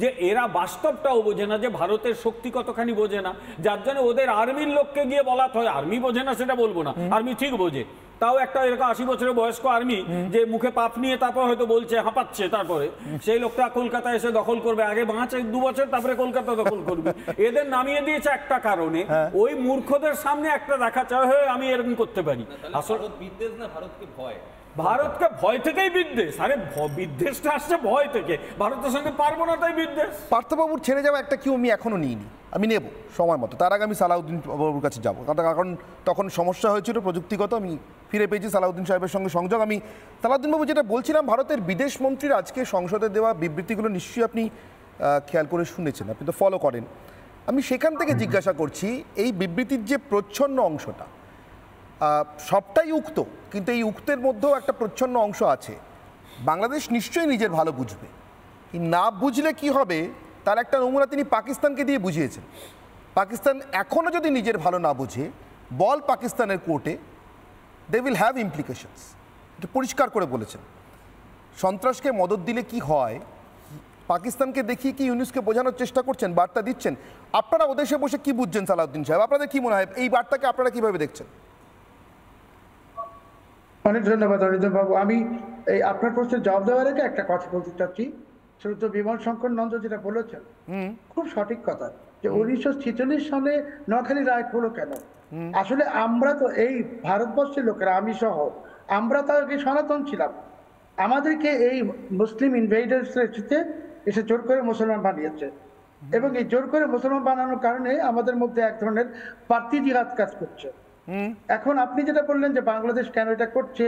যে এরা বাস্তবটাও বোঝে না, যে ভারতের শক্তি কতখানি বোঝে না, যার জন্য ওদের আর্মির লোককে গিয়ে বলা হয়, আর্মি বোঝে না সেটা বলবো না, আর্মি ঠিক বোঝে, তাও একটা এরকম 80 বছরের বয়স্ক আর্মি যে মুখে পাপ নিয়ে তারপর হয়তো বলছে, হাঁপাচ্ছে, তারপরে সেই লোকটা কলকাতা এসে দখল করবে, আগে বাঁচে 2 বছর, তারপরে কলকাতা দখল করবে। এদের নামিয়ে দিয়েছে একটা কারণে, ওই মূর্খদের সামনে একটা দেখা চায়, হ্যাঁ আমি এরকম করতে পারি। আসলে বিদ্বেষ না, ভারতকে ভয়, ভারতকে ভয় থেকেই বিদ্বেষ। আরে বিদ্বেষটা আসছে ভয় থেকে, ভারতের সঙ্গে পারবো না তাই বিদ্বেষ। পার্থবাবুর ছেড়ে যাওয়া একটা কিউ আমি এখনো নিইনি, আমি নেব সময় মতো। তার আগে আমি সালাউদ্দিন বাবুর কাছে যাবো, কারণ তখন সমস্যা হয়েছিল প্রযুক্তিগত, আমি ফিরে পেয়েছি সালাউদ্দিন সাহেবের সঙ্গে সংযোগ। আমি সালাউদ্দিন বাবু যেটা বলছিলাম, ভারতের বিদেশ মন্ত্রীর আজকে সংসদে দেওয়া বিবৃতিগুলো নিশ্চয়ই আপনি খেয়াল করে শুনেছেন, আপনি তো ফলো করেন। আমি সেখান থেকে জিজ্ঞাসা করছি, এই বিবৃতির যে প্রচ্ছন্ন অংশটা, সবটাই উক্ত, কিন্তু এই উক্তের মধ্যেও একটা প্রচ্ছন্ন অংশ আছে। বাংলাদেশ নিশ্চয়ই নিজের ভালো বুঝবে, না বুঝলে কি হবে তার একটা নমুনা তিনি পাকিস্তানকে দিয়ে বুঝিয়েছেন। পাকিস্তান এখনও যদি নিজের ভালো না বুঝে বল পাকিস্তানের কোর্টে, দে উইল হ্যাভ ইমপ্লিকেশনস। এটা পরিষ্কার করে বলেছেন। সন্ত্রাসকে মদত দিলে কি হয়, পাকিস্তানকে দেখিয়ে কি ইউনুসকে বোঝানোর চেষ্টা করছেন, বার্তা দিচ্ছেন। আপনারা ওদেশে বসে কি বুঝছেন সালাউদ্দিন সাহেব? আপনাদের কি মনে হয় এই বার্তাকে আপনারা কিভাবে দেখছেন? অনেক ধন্যবাদ অরিন্দম বাবু। আমি এই আপনার প্রশ্নের জবাব দেওয়ার আগে একটা কথা বলতে চাচ্ছি। শ্রদ্ধেয় বিমল শঙ্কর নন্দ যেটা বলেছেন খুব সঠিক কথা, যে 1946 সালে নোয়াখালী রাইট হলো কেন। আসলে আমরা তো এই ভারতবর্ষের লোকেরা, আমি সহ, আমরা তো আগে সনাতন ছিলাম। আমাদেরকে এই মুসলিম ইনভেডার্স এসে জোর করে মুসলমান বানিয়েছে, এবং এই জোর করে মুসলমান বানানোর কারণে আমাদের মধ্যে এক ধরনের পার্টি জিহাদ কাজ করছে। এখন আপনি যেটা বললেন যে বাংলাদেশ কেন এটা করছে,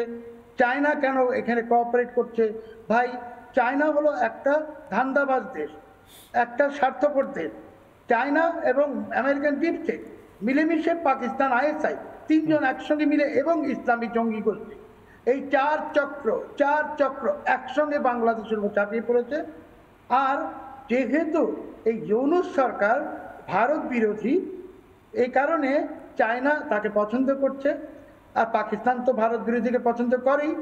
চায়না কেন এখানে কোঅপারেট করছে, ভাই চায়না হলো একটা ধান্দাবাজ দেশ, একটা স্বার্থপর দেশ। চায়না এবং আমেরিকান ডিপ স্টেট মিলেমিশে পাকিস্তান, আইএসআই, তিনজন একসঙ্গে মিলে এবং ইসলামী জঙ্গি গোষ্ঠী, এই চার চক্র একসঙ্গে বাংলাদেশের উপর চাপিয়ে পড়েছে। আর যেহেতু এই ইউনূস সরকার ভারত বিরোধী, এই কারণে চায়না তাকে পছন্দ করছে, আর পাকিস্তান তো ভারত বিরোধীকে পছন্দ করেই।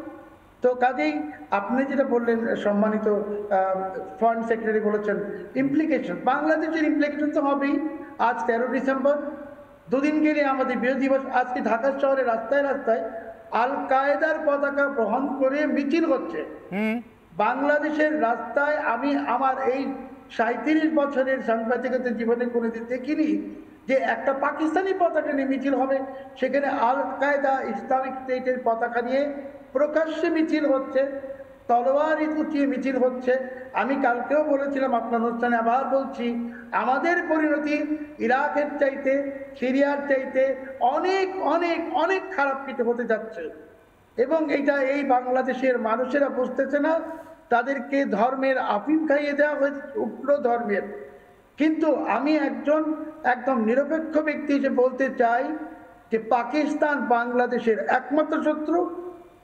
তো কাজেই আপনি যেটা বললেন, সম্মানিত ফরেন সেক্রেটারি বলেছেন ইমপ্লিকেশন, বাংলাদেশের ইমপ্লিকেশন তো হবেই। আজ 13 ডিসেম্বর, দুদিন গেলে আমাদের বিরোধী দিবস। আজকে ঢাকা শহরে রাস্তায় রাস্তায় আল কায়েদার পতাকা বহন করে মিছিল হচ্ছে। বাংলাদেশের রাস্তায় আমি আমার এই 37 বছরের সাংবাদিকতার জীবনে কোনোদিন দেখিনি যে একটা পাকিস্তানি পতাকা নিয়ে মিছিল হবে। সেখানে আল কায়েদা, ইসলামিক স্টেটের পতাকা নিয়ে প্রকাশ্যে মিছিল হচ্ছে, তলোয়ার উঁচিয়ে মিছিল হচ্ছে। আমি কালকেও বলেছিলাম আপনার অনুষ্ঠানে, আবার বলছি, আমাদের পরিণতি ইরাকের চাইতে, সিরিয়ার চাইতে অনেক অনেক অনেক খারাপ কিছু হতে যাচ্ছে। এবং এইটা এই বাংলাদেশের মানুষেরা বুঝতেছে না। তাদেরকে ধর্মের আফিম খাইয়ে দেওয়া হয়েছে, উগ্র ধর্মের। কিন্তু আমি একদম নিরপেক্ষ ব্যক্তি হিসেবে বলতে চাই যে পাকিস্তান বাংলাদেশের একমাত্র শত্রু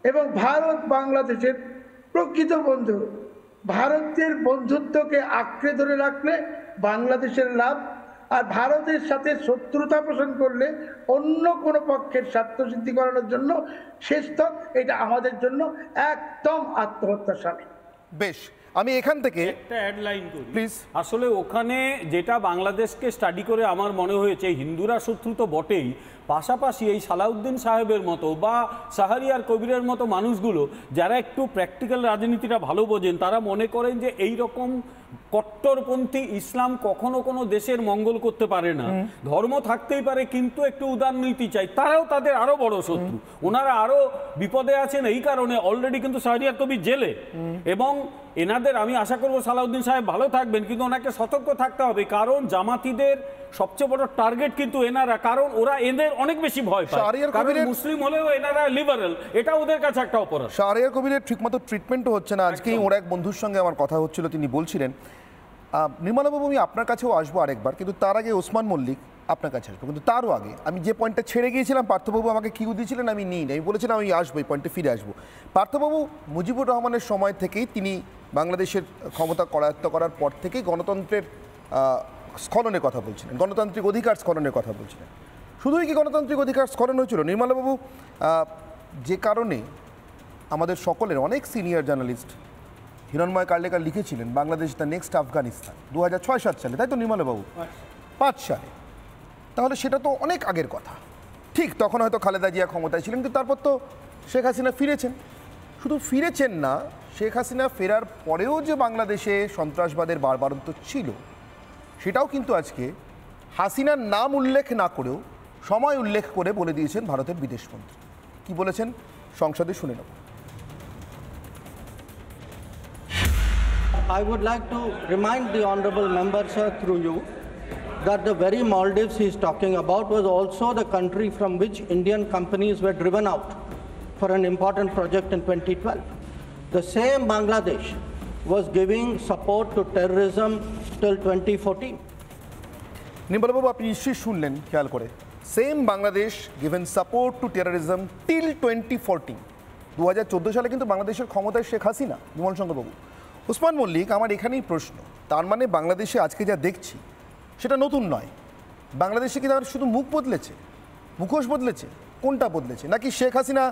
এবং ভারত বাংলাদেশের প্রকৃত বন্ধু। ভারতের বন্ধুত্বকে আঁকড়ে ধরে রাখলে বাংলাদেশের লাভ, আর ভারতের সাথে শত্রুতা পোষণ করলে অন্য কোনো পক্ষের স্বার্থ সিদ্ধি করানোর জন্য শ্রেষ্ঠ। এটা আমাদের জন্য একদম আত্মহত্যার সামিল। বেশ, আমি এখান থেকে একটা অ্যাডলাইন করি প্লিজ। আসলে ওখানে যেটা বাংলাদেশকে স্টাডি করে আমার মনে হয়েছে, হিন্দুরা শত্রু তো বটেই, পাশাপাশি এই সালাউদ্দিন সাহেবের মতো বা শাহরিয়ার কবিরের মতো মানুষগুলো যারা একটু প্র্যাকটিক্যাল রাজনীতিটা ভালো বোঝেন, তারা মনে করেন যে এই রকম কট্টরপন্থী ইসলাম কখনো কোনো দেশের মঙ্গল করতে পারে না। ধর্ম থাকতেই পারে কিন্তু একটু উদারনীতি চাই, তারাও তাদের আরো বড় শত্রু। ওনারা আরো বিপদে আছেন এই কারণে, অলরেডি কিন্তু শাহরিয়ার কবির জেলে, এবং এনাদের আমি আশা করবো সালাউদ্দিন সাহেব ভালো থাকবেন, কিন্তু ওনাকে সতর্ক থাকতে হবে, কারণ জামাতিদের সবচেয়ে বড় টার্গেট কিন্তু এনারা, কারণ ওরা এদের অনেক বেশি ভয় পায়, কারণ মুসলিম হলেও এনারা লিবারেল, এটা ওদের কাছে একটা অপরাধ। শাহরিয়ার কবিরের ঠিকমতো ট্রিটমেন্টও হচ্ছে না। আজকেই ওর এক বন্ধুর সঙ্গে আমার কথা হচ্ছিল, তিনি বলছিলেন, নির্মলাবাবু আমি আপনার কাছেও আসবো আরেকবার, কিন্তু তার আগে ওসমান মল্লিক আপনার কাছে আসবো। কিন্তু তারও আগে আমি যে পয়েন্টটা ছেড়ে গিয়েছিলাম, পার্থবাবু আমাকে কিউ দিয়েছিলেন, আমি নিই, আমি বলেছিলাম আমি আসবো, এই পয়েন্টে ফিরে আসবো। পার্থবাবু মুজিবুর রহমানের সময় থেকেই তিনি বাংলাদেশের ক্ষমতা করায়ত্ত করার পর থেকেই গণতন্ত্রের স্খলনের কথা বলছিলেন, গণতান্ত্রিক অধিকার স্খলনের কথা বলছিলেন। শুধুই কি গণতান্ত্রিক অধিকার স্খলন হয়েছিল নির্মলাবাবু? যে কারণে আমাদের সকলের অনেক সিনিয়র জার্নালিস্ট হিরণময় কার্লেকার লিখেছিলেন বাংলাদেশ দ্য নেক্সট আফগানিস্তান 2006-07 সালে, তাই তো নির্মলাবাবু? 5 সালে। তাহলে সেটা তো অনেক আগের কথা। ঠিক তখন হয়তো খালেদা জিয়া ক্ষমতায় ছিলেন, কিন্তু তারপর তো শেখ হাসিনা ফিরেছেন। শুধু ফিরেছেন না, শেখ হাসিনা ফেরার পরেও যে বাংলাদেশে সন্ত্রাসবাদের বাড়বাড়ন্ত ছিল, সেটাও কিন্তু আজকে হাসিনার নাম উল্লেখ না করেও সময় উল্লেখ করে বলে দিয়েছেন ভারতের বিদেশমন্ত্রী। কি বলেছেন সংসদে শুনে নেব। I would like to remind the honorable member, sir, through you, that the very Maldives he is talking about was also the country from which Indian companies were driven out for an important project in 2012. The same Bangladesh was giving support to terrorism till 2014. নির্মলাবাবু আপনি নিশ্চয়ই শুনলেন খেয়াল করে, same Bangladesh given support to terrorism till 2014। 2014 সালে কিন্তু বাংলাদেশের ক্ষমতায় শেখ হাসিনা, বিমল শঙ্করবাবু। উসমান মল্লিক, আমার এখানেই প্রশ্ন, তার মানে বাংলাদেশে আজকে যা দেখছি সেটা নতুন নয়। বাংলাদেশে কি তার শুধু মুখ বদলেছে, মুখোশ বদলেছে, কোনটা বদলেছে? নাকি শেখ হাসিনা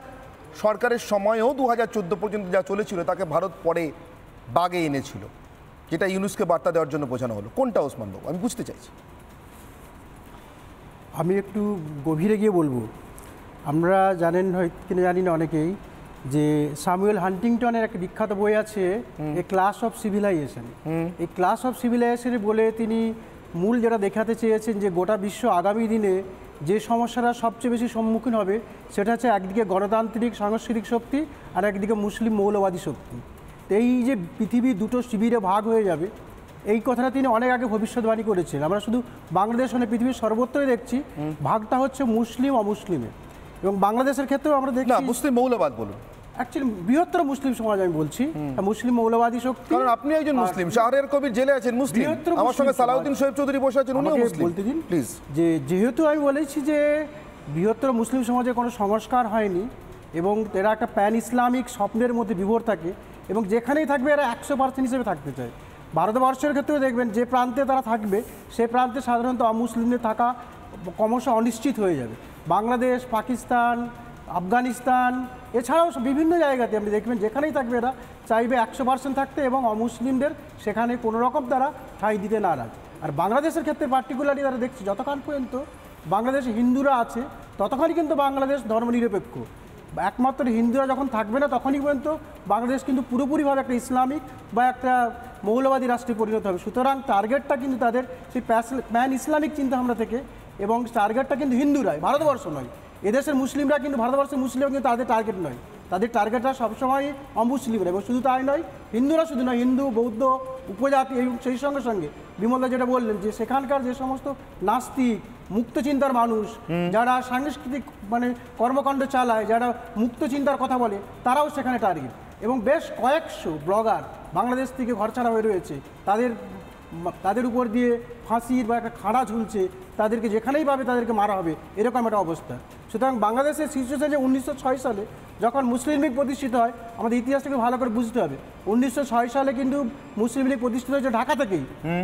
সরকারের সময়েও 2014 পর্যন্ত যা চলেছিল তাকে ভারত পরে বাগে এনেছিল, যেটা ইউনুসকে বার্তা দেওয়ার জন্য বোঝানো হলো? কোনটা ওসমান বাবু, আমি বুঝতে চাইছি। আমি একটু গভীরে গিয়ে বলবো। আমরা জানেন হয়তো কিনা জানি না অনেকেই, যে স্যামুয়েল হান্টিংটনের একটা বিখ্যাত বই আছে এ ক্লাস অফ সিভিলাইজেশন। এই ক্লাস অফ সিভিলাইজেশন বলে তিনি মূল যেটা দেখাতে চেয়েছেন যে গোটা বিশ্ব আগামী দিনে যে সমস্যাটা সবচেয়ে বেশি সম্মুখীন হবে সেটা হচ্ছে একদিকে গণতান্ত্রিক সাংস্কৃতিক শক্তি আর একদিকে মুসলিম মৌলবাদী শক্তি। তো এই যে পৃথিবী দুটো শিবিরে ভাগ হয়ে যাবে, এই কথাটা তিনি অনেক আগে ভবিষ্যৎবাণী করেছেন। আমরা শুধু বাংলাদেশ মানে পৃথিবীর সর্বত্রই দেখছি ভাগটা হচ্ছে মুসলিম অমুসলিমে, এবং বাংলাদেশের ক্ষেত্রেও আমরা দেখছি মুসলিম মৌলবাদ বলুন, অ্যাকচুয়ালি বৃহত্তর মুসলিম সমাজ আমি বলছি, মুসলিম মৌলবাদী শক্তি। কারণ আপনি একজন মুসলিম, শাহরের কবির জেলে আছেন মুসলিম, আমার সঙ্গে সালাউদ্দিন শোয়েব চৌধুরী বসে আছেন, উনিও মুসলিম। বলতে দিন প্লিজ। যে যেহেতু আমি বলেছি যে বৃহত্তর মুসলিম সমাজে কোনো সংস্কার হয়নি এবং এরা একটা প্যান ইসলামিক স্বপ্নের মধ্যে বিভোর থাকে, এবং যেখানেই থাকবে এরা 100% হিসেবে থাকতে চায়। ভারতবর্ষের ক্ষেত্রেও দেখবেন যে প্রান্তে তারা থাকবে সে প্রান্তে সাধারণত অমুসলিমদের থাকা ক্রমশ অনিশ্চিত হয়ে যাবে। বাংলাদেশ, পাকিস্তান, আফগানিস্তান এছাড়াও বিভিন্ন জায়গাতে আপনি দেখবেন যেখানেই থাকবে এরা চাইবে 100% থাকতে এবং অমুসলিমদের সেখানে কোনো রকম তারা ঠাঁই দিতে নারাজ। আর বাংলাদেশের ক্ষেত্রে পার্টিকুলারলি তারা দেখছি যতক্ষণ পর্যন্ত বাংলাদেশে হিন্দুরা আছে ততক্ষণই কিন্তু বাংলাদেশ ধর্মনিরপেক্ষ। একমাত্র হিন্দুরা যখন থাকবে না তখনই পর্যন্ত বাংলাদেশ কিন্তু পুরোপুরিভাবে একটা ইসলামিক বা একটা মৌলবাদী রাষ্ট্রে পরিণত হবে। সুতরাং টার্গেটটা কিন্তু তাদের সেই প্যান ইসলামিক চিন্তাভাবনা থেকে, এবং টার্গেটটা কিন্তু হিন্দুরাই, ভারতবর্ষ নয়। এদেশের মুসলিমরা কিন্তু ভারতবর্ষের মুসলিম কিন্তু তাদের টার্গেট নয়, তাদের টার্গেটটা সবসময় অমুসলিমরা। এবং শুধু তাই নয়, হিন্দুরা শুধু নয়, হিন্দু, বৌদ্ধ, উপজাতি, এবং সেই সঙ্গে সঙ্গে বিমলদা যেটা বললেন যে সেখানকার যে সমস্ত নাস্তিক মুক্ত চিন্তার মানুষ যারা সাংস্কৃতিক মানে কর্মকাণ্ড চালায়, যারা মুক্ত চিন্তার কথা বলে, তারাও সেখানে টার্গেট। এবং বেশ কয়েকশো ব্লগার বাংলাদেশ থেকে ঘরছাড়া হয়ে রয়েছে, তাদের উপর দিয়ে ফাঁসির বা একটা খাড়া ঝুলছে, তাদেরকে যেখানেই পাবে তাদেরকে মারা হবে, এরকম একটা অবস্থা। সুতরাং বাংলাদেশের সিচুয়েশন যে 1906 সালে যখন মুসলিম লীগ প্রতিষ্ঠিত হয়, আমাদের ইতিহাসটাকে ভালো করে বুঝতে হবে। 1906 সালে কিন্তু মুসলিম লীগ প্রতিষ্ঠিত হয়েছে ঢাকা থেকেই।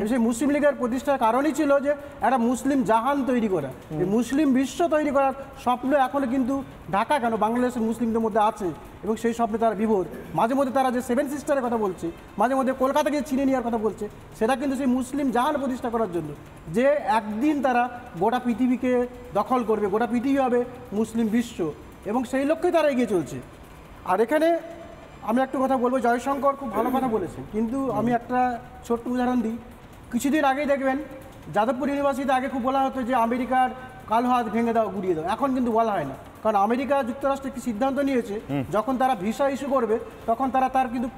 সেই মুসলিম লীগের প্রতিষ্ঠার কারণই ছিল যে একটা মুসলিম জাহান তৈরি করা, এই মুসলিম বিশ্ব তৈরি করার স্বপ্ন এখনও কিন্তু ঢাকা কেন বাংলাদেশের মুসলিমদের মধ্যে আছে, এবং সেই স্বপ্নে তারা বিভোর। মাঝে মধ্যে তারা যে 7 সিস্টারের কথা বলছে, মাঝে মধ্যে কলকাতাকে ছিনিয়ে নেওয়ার কথা বলছে, সেটা কিন্তু সেই মুসলিম জাহান প্রতিষ্ঠা করার জন্য, যে একদিন তারা গোটা পৃথিবীকে দখল করবে, গোটা পৃথিবী হবে মুসলিম বিশ্ব, এবং সেই লক্ষ্যেই তারা এগিয়ে চলছে। আর এখানে আমি একটা কথা বলবো, জয়শঙ্কর খুব ভালো কথা বলেছেন, কিন্তু আমি একটা ছোট্ট উদাহরণ দিই। কিছুদিন আগেই দেখবেন যাদবপুর ইউনিভার্সিটিতে আগে খুব বলা হতো যে আমেরিকার কালো হাত ভেঙে দাও, গুড়িয়ে দাও, এখন কিন্তু বলা হয় না। কারণ আমেরিকা যুক্তরাষ্ট্র একটি সিদ্ধান্ত নিয়েছে, যখন তারা ভিসা ইস্যু করবে তখন তার কিন্তু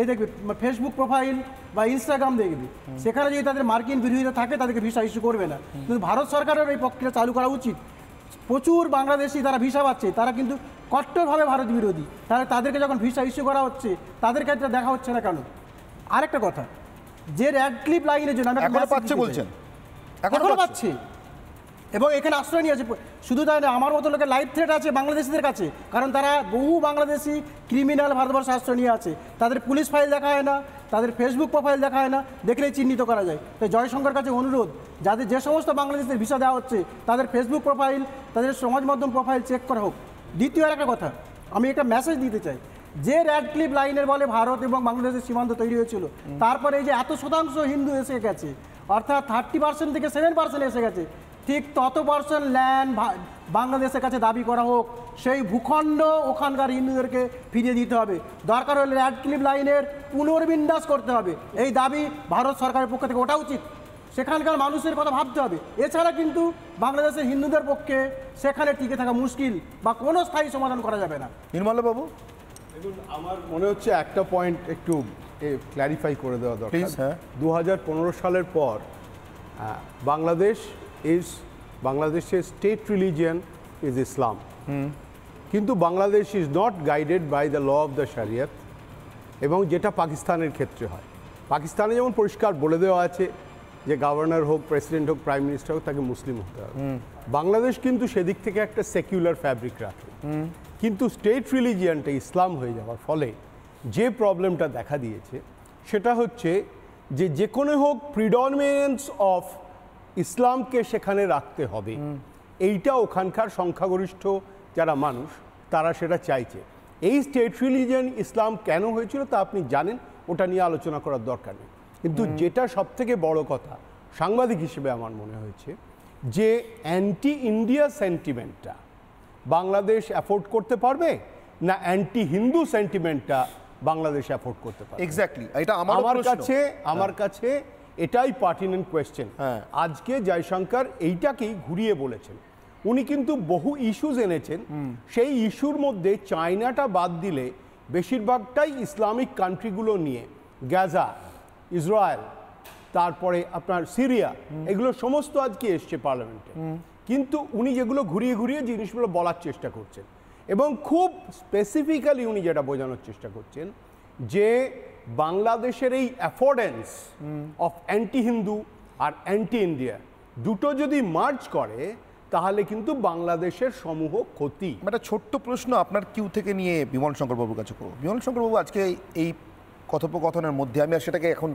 দেখবে ফেসবুক প্রোফাইল বা ইনস্টাগ্রাম দেখবে, সেখানে যদি তাদের মার্কিন বিরোধিতা থাকে তাদেরকে ভিসা ইস্যু করবে না। কিন্তু ভারত সরকারের এই প্রক্রিয়া চালু করা উচিত। প্রচুর বাংলাদেশি তারা ভিসা পাচ্ছে, তারা কিন্তু কট্টরভাবে ভারত বিরোধী, তাহলে তাদেরকে যখন ভিসা ইস্যু করা হচ্ছে তাদের ক্ষেত্রে দেখা হচ্ছে না কেন? আরেকটা কথা, যে র্যাডক্লিফ লাইনের জন্য এখনো পাচ্ছে বলছেন, এখনো পাচ্ছে, এবং এখানে আশ্রয় নিয়েছে। শুধু তাই না, আমার মতো লোকের লাইফ থ্রেট আছে বাংলাদেশিদের কাছে, কারণ তারা বহু বাংলাদেশি ক্রিমিনাল ভারতবর্ষে আশ্রয় নিয়ে আছে। তাদের পুলিশ ফাইল দেখা হয় না, তাদের ফেসবুক প্রোফাইল দেখা হয় না, দেখলেই চিহ্নিত করা যায়। তাই জয়শঙ্কর কাছে অনুরোধ, যাদের যে সমস্ত বাংলাদেশের ভিসা দেওয়া হচ্ছে তাদের ফেসবুক প্রোফাইল, তাদের সমাজ মাধ্যম প্রোফাইল চেক করা হোক। দ্বিতীয় আর একটা কথা, আমি একটা মেসেজ দিতে চাই, যে র্যাডক্লিফ লাইনের বলে ভারত এবং বাংলাদেশের সীমান্ত তৈরি হয়েছিল, তারপরে এই যে এত শতাংশ হিন্দু এসে গেছে, অর্থাৎ 30% থেকে 7% এসে গেছে, ঠিক তত % ল্যান্ড বাংলাদেশের কাছে দাবি করা হোক, সেই ভূখণ্ড ওখানকার হিন্দুদেরকে ফিরিয়ে দিতে হবে। দরকার হলে র্যাডক্লিফ লাইনের পুনর্বিন্যাস করতে হবে, এই দাবি ভারত সরকারের পক্ষ থেকে ওঠা উচিত। সেখানকার মানুষের কথা ভাবতে হবে। এছাড়া কিন্তু বাংলাদেশের হিন্দুদের পক্ষে সেখানে টিকে থাকা মুশকিল বা কোনো স্থায়ী সমাধান করা যাবে না। নির্মলবাবু, দেখুন, আমার মনে হচ্ছে একটা পয়েন্ট একটু ক্ল্যারিফাই করে দেওয়া দরকার। 2015 সালের পর বাংলাদেশের স্টেট রিলিজিয়ান ইজ ইসলাম, কিন্তু Bangladesh is not guided by the law of the shariat, এবং যেটা পাকিস্তানের ক্ষেত্রে হয়। পাকিস্তানে যেমন পরিষ্কার বলে দেওয়া আছে যে গভর্নর হোক, প্রেসিডেন্ট হোক, প্রাইম মিনিস্টার হোক, তাকে মুসলিম হতে হবে। বাংলাদেশ কিন্তু সেদিক থেকে একটা সেকুলার ফ্যাব্রিক রাখে, কিন্তু স্টেট রিলিজিয়ানটা ইসলাম হয়ে যাওয়ার ফলে যে প্রবলেমটা দেখা দিয়েছে সেটা হচ্ছে যে কোনো হোক প্রিডমিনেন্স অফ ইসলামকে সেখানে রাখতে হবে, এইটা ওখানকার সংখ্যাগরিষ্ঠ যারা মানুষ তারা সেটা চাইছে। এই স্টেট রিলিজিয়ন ইসলাম কেন হয়েছিল তা আপনি জানেন, ওটা নিয়ে আলোচনা করার দরকার নেই। কিন্তু যেটা সবথেকে বড় কথা সাংবাদিক হিসেবে আমার মনে হয়েছে যে অ্যান্টি ইন্ডিয়া সেন্টিমেন্টটা বাংলাদেশ অ্যাফোর্ড করতে পারবে না অ্যান্টি হিন্দু সেন্টিমেন্টটা বাংলাদেশ অ্যাফোর্ড করতে পারবে। এক্স্যাক্টলি, এটা আমার কাছে এটাই পার্টিনেন্ট কোয়েশ্চেন। আজকে জয়শঙ্কর এইটাকেই ঘুরিয়ে বলেছেন। উনি কিন্তু বহু ইস্যুজ এনেছেন, সেই ইস্যুর মধ্যে চায়নাটা বাদ দিলে বেশিরভাগটাই ইসলামিক কান্ট্রিগুলো নিয়ে, গাজা, ইসরায়েল, তারপরে আপনার সিরিয়া, এগুলো সমস্ত আজকে এসছে পার্লামেন্টে। কিন্তু উনি যেগুলো ঘুরিয়ে ঘুরিয়ে জিনিসগুলো বলার চেষ্টা করছেন এবং খুব স্পেসিফিক্যালি উনি যেটা বোঝানোর চেষ্টা করছেন যে বাংলাদেশের এই অ্যাফোর্ডেন্স অফ অ্যান্টি হিন্দু আর অ্যান্টি ইন্ডিয়া দুটো যদি মার্জ করে তাহলে কিন্তু বাংলাদেশের সমূহ ক্ষতি। একটা ছোট্ট প্রশ্ন আপনার কিউ থেকে নিয়ে বিমল শঙ্কর বাবুর কাছে করব। বিমল শঙ্কর বাবু, আজকে এই কথোপকথনের মধ্যে আমি আর সেটাকে এখন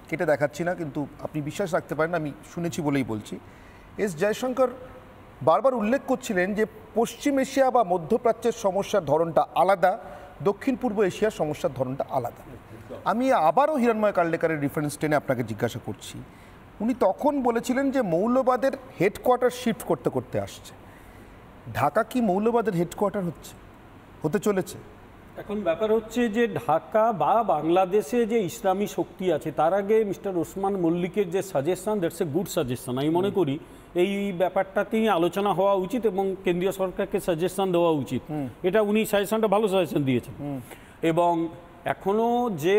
কেটে দেখাচ্ছি না, কিন্তু আপনি বিশ্বাস রাখতে পারেন, আমি শুনেছি বলেই বলছি, এস জয়শঙ্কর বারবার উল্লেখ করছিলেন যে পশ্চিম এশিয়া বা মধ্যপ্রাচ্যের সমস্যার ধরনটা আলাদা, দক্ষিণ পূর্ব এশিয়ার সমস্যার ধরনটা আলাদা। আমি আবারও হিরণময় কার্লেকারের রেফারেন্স টেনে আপনাকে জিজ্ঞাসা করছি, উনি তখন বলেছিলেন যে মৌলবাদের হেডকোয়ার্টার শিফট করতে করতে আসছে। ঢাকা কি মৌলবাদের হেডকোয়ার্টার হতে চলেছে? এখন ব্যাপার হচ্ছে যে ঢাকা বা বাংলাদেশে যে ইসলামী শক্তি আছে, তার আগে মিস্টার ওসমান মল্লিকের যে suggestion, that's a good suggestion. আমি মনে করি এই ব্যাপারটাতেই আলোচনা হওয়া উচিত এবং কেন্দ্রীয় সরকারকে সাজেশন দেওয়া উচিত। এটা উনি সাজেশনটা ভালো সাজেশন দিয়েছেন। এবং এখনও যে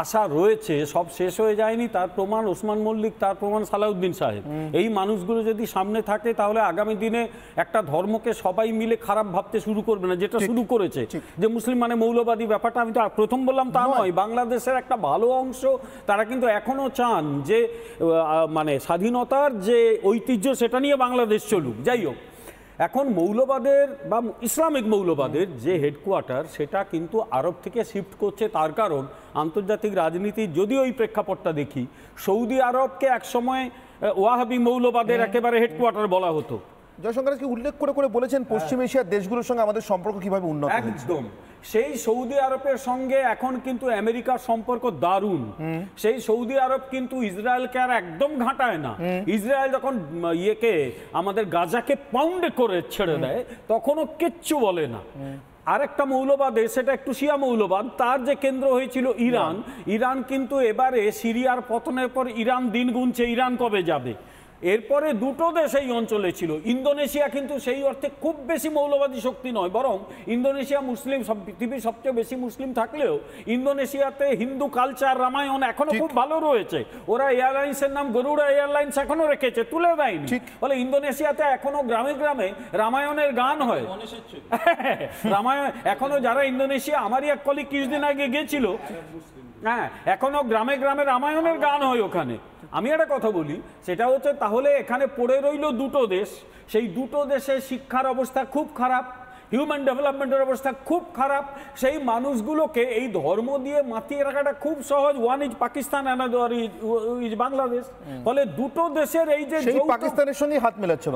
আশা রয়েছে সব শেষ হয়ে যায়নি, তার প্রমাণ ওসমান মল্লিক, তার প্রমাণ সালাউদ্দিন সাহেব। এই মানুষগুলো যদি সামনে থাকে তাহলে আগামী দিনে একটা ধর্মকে সবাই মিলে খারাপ ভাবতে শুরু করবে না, যেটা শুরু করেছে যে মুসলিম মানে মৌলবাদী ব্যাপারটা। আমি তো প্রথম বললাম তা নয়, বাংলাদেশের একটা ভালো অংশ তারা কিন্তু এখনও চান যে মানে স্বাধীনতার যে ঐতিহ্য সেটা নিয়ে বাংলাদেশ চলুক। যাই হোক, এখন মৌলবাদের বা ইসলামিক মৌলবাদের যে হেডকোয়ার্টার সেটা কিন্তু আরব থেকে শিফট করছে। তার কারণ আন্তর্জাতিক রাজনীতির যদি ওই প্রেক্ষাপটটা দেখি, সৌদি আরবকে একসময় ওয়াহাবি মৌলবাদের একেবারে হেডকোয়ার্টার বলা হতো। জয়শঙ্করকে উল্লেখ করে করে বলেছেন পশ্চিম এশিয়ার দেশগুলোর সঙ্গে আমাদের সম্পর্ক কিভাবে উন্নত হয়েছে। একদম সেই সৌদি আরবের সঙ্গে এখন কিন্তু আমেরিকার সম্পর্ক দারুণ। সেই সৌদি আরব কিন্তু ইসরায়েলকে আর একদম ঘাঁটায় না। ইসরায়েল যখন আমাদের গাজাকে পাউন্ডে করে ছেড়ে দেয় তখনও কিচ্ছু বলে না। আরেকটা মৌলবাদ, সেটা একটু শিয়া মৌলবাদ, তার যে কেন্দ্র হয়েছিল ইরান। ইরান কিন্তু এবারে সিরিয়ার পতনের পর ইরান দিন গুনছে ইরান কবে যাবে। এরপরে দুটো দেশ এই অঞ্চলে ছিল। ইন্দোনেশিয়া কিন্তু সেই অর্থে খুব বেশি মৌলবাদী শক্তি নয়, বরং ইন্দোনেশিয়া মুসলিম, পৃথিবীর সবচেয়ে বেশি মুসলিম থাকলেও ইন্দোনেশিয়াতে হিন্দু কালচার, রামায়ণ এখনো খুব ভালো রয়েছে। ওরা এয়ারলাইন্সের নাম গরুড়া এয়ারলাইন্স এখনো রেখেছে, তুলে দেয়নি। বলে ইন্দোনেশিয়াতে এখনো গ্রামে গ্রামে রামায়ণের গান হয়। রামায়ণ এখনো, যারা ইন্দোনেশিয়া, আমারই এক কলিগ কিছুদিন আগে গিয়েছিল, হ্যাঁ, এখনো গ্রামে গ্রামে রামায়ণের গান হয় ওখানে। আমি একটা কথা বলি, সেটা হচ্ছে তাহলে এখানে পড়ে রইল দুটো দেশ, সেই দুটো দেশের শিক্ষার অবস্থা খুব খারাপ, হিউম্যান ডেভেলপমেন্টের অবস্থা খুব খারাপ। সেই মানুষগুলোকে এই ধর্ম দিয়ে মাতিয়ে রাখাটা খুব সহজ। One is Pakistan, another is Bangladesh. ফলে দুটো দেশের এই যে পাকিস্তানের সঙ্গে হাত মেলাচ্ছে,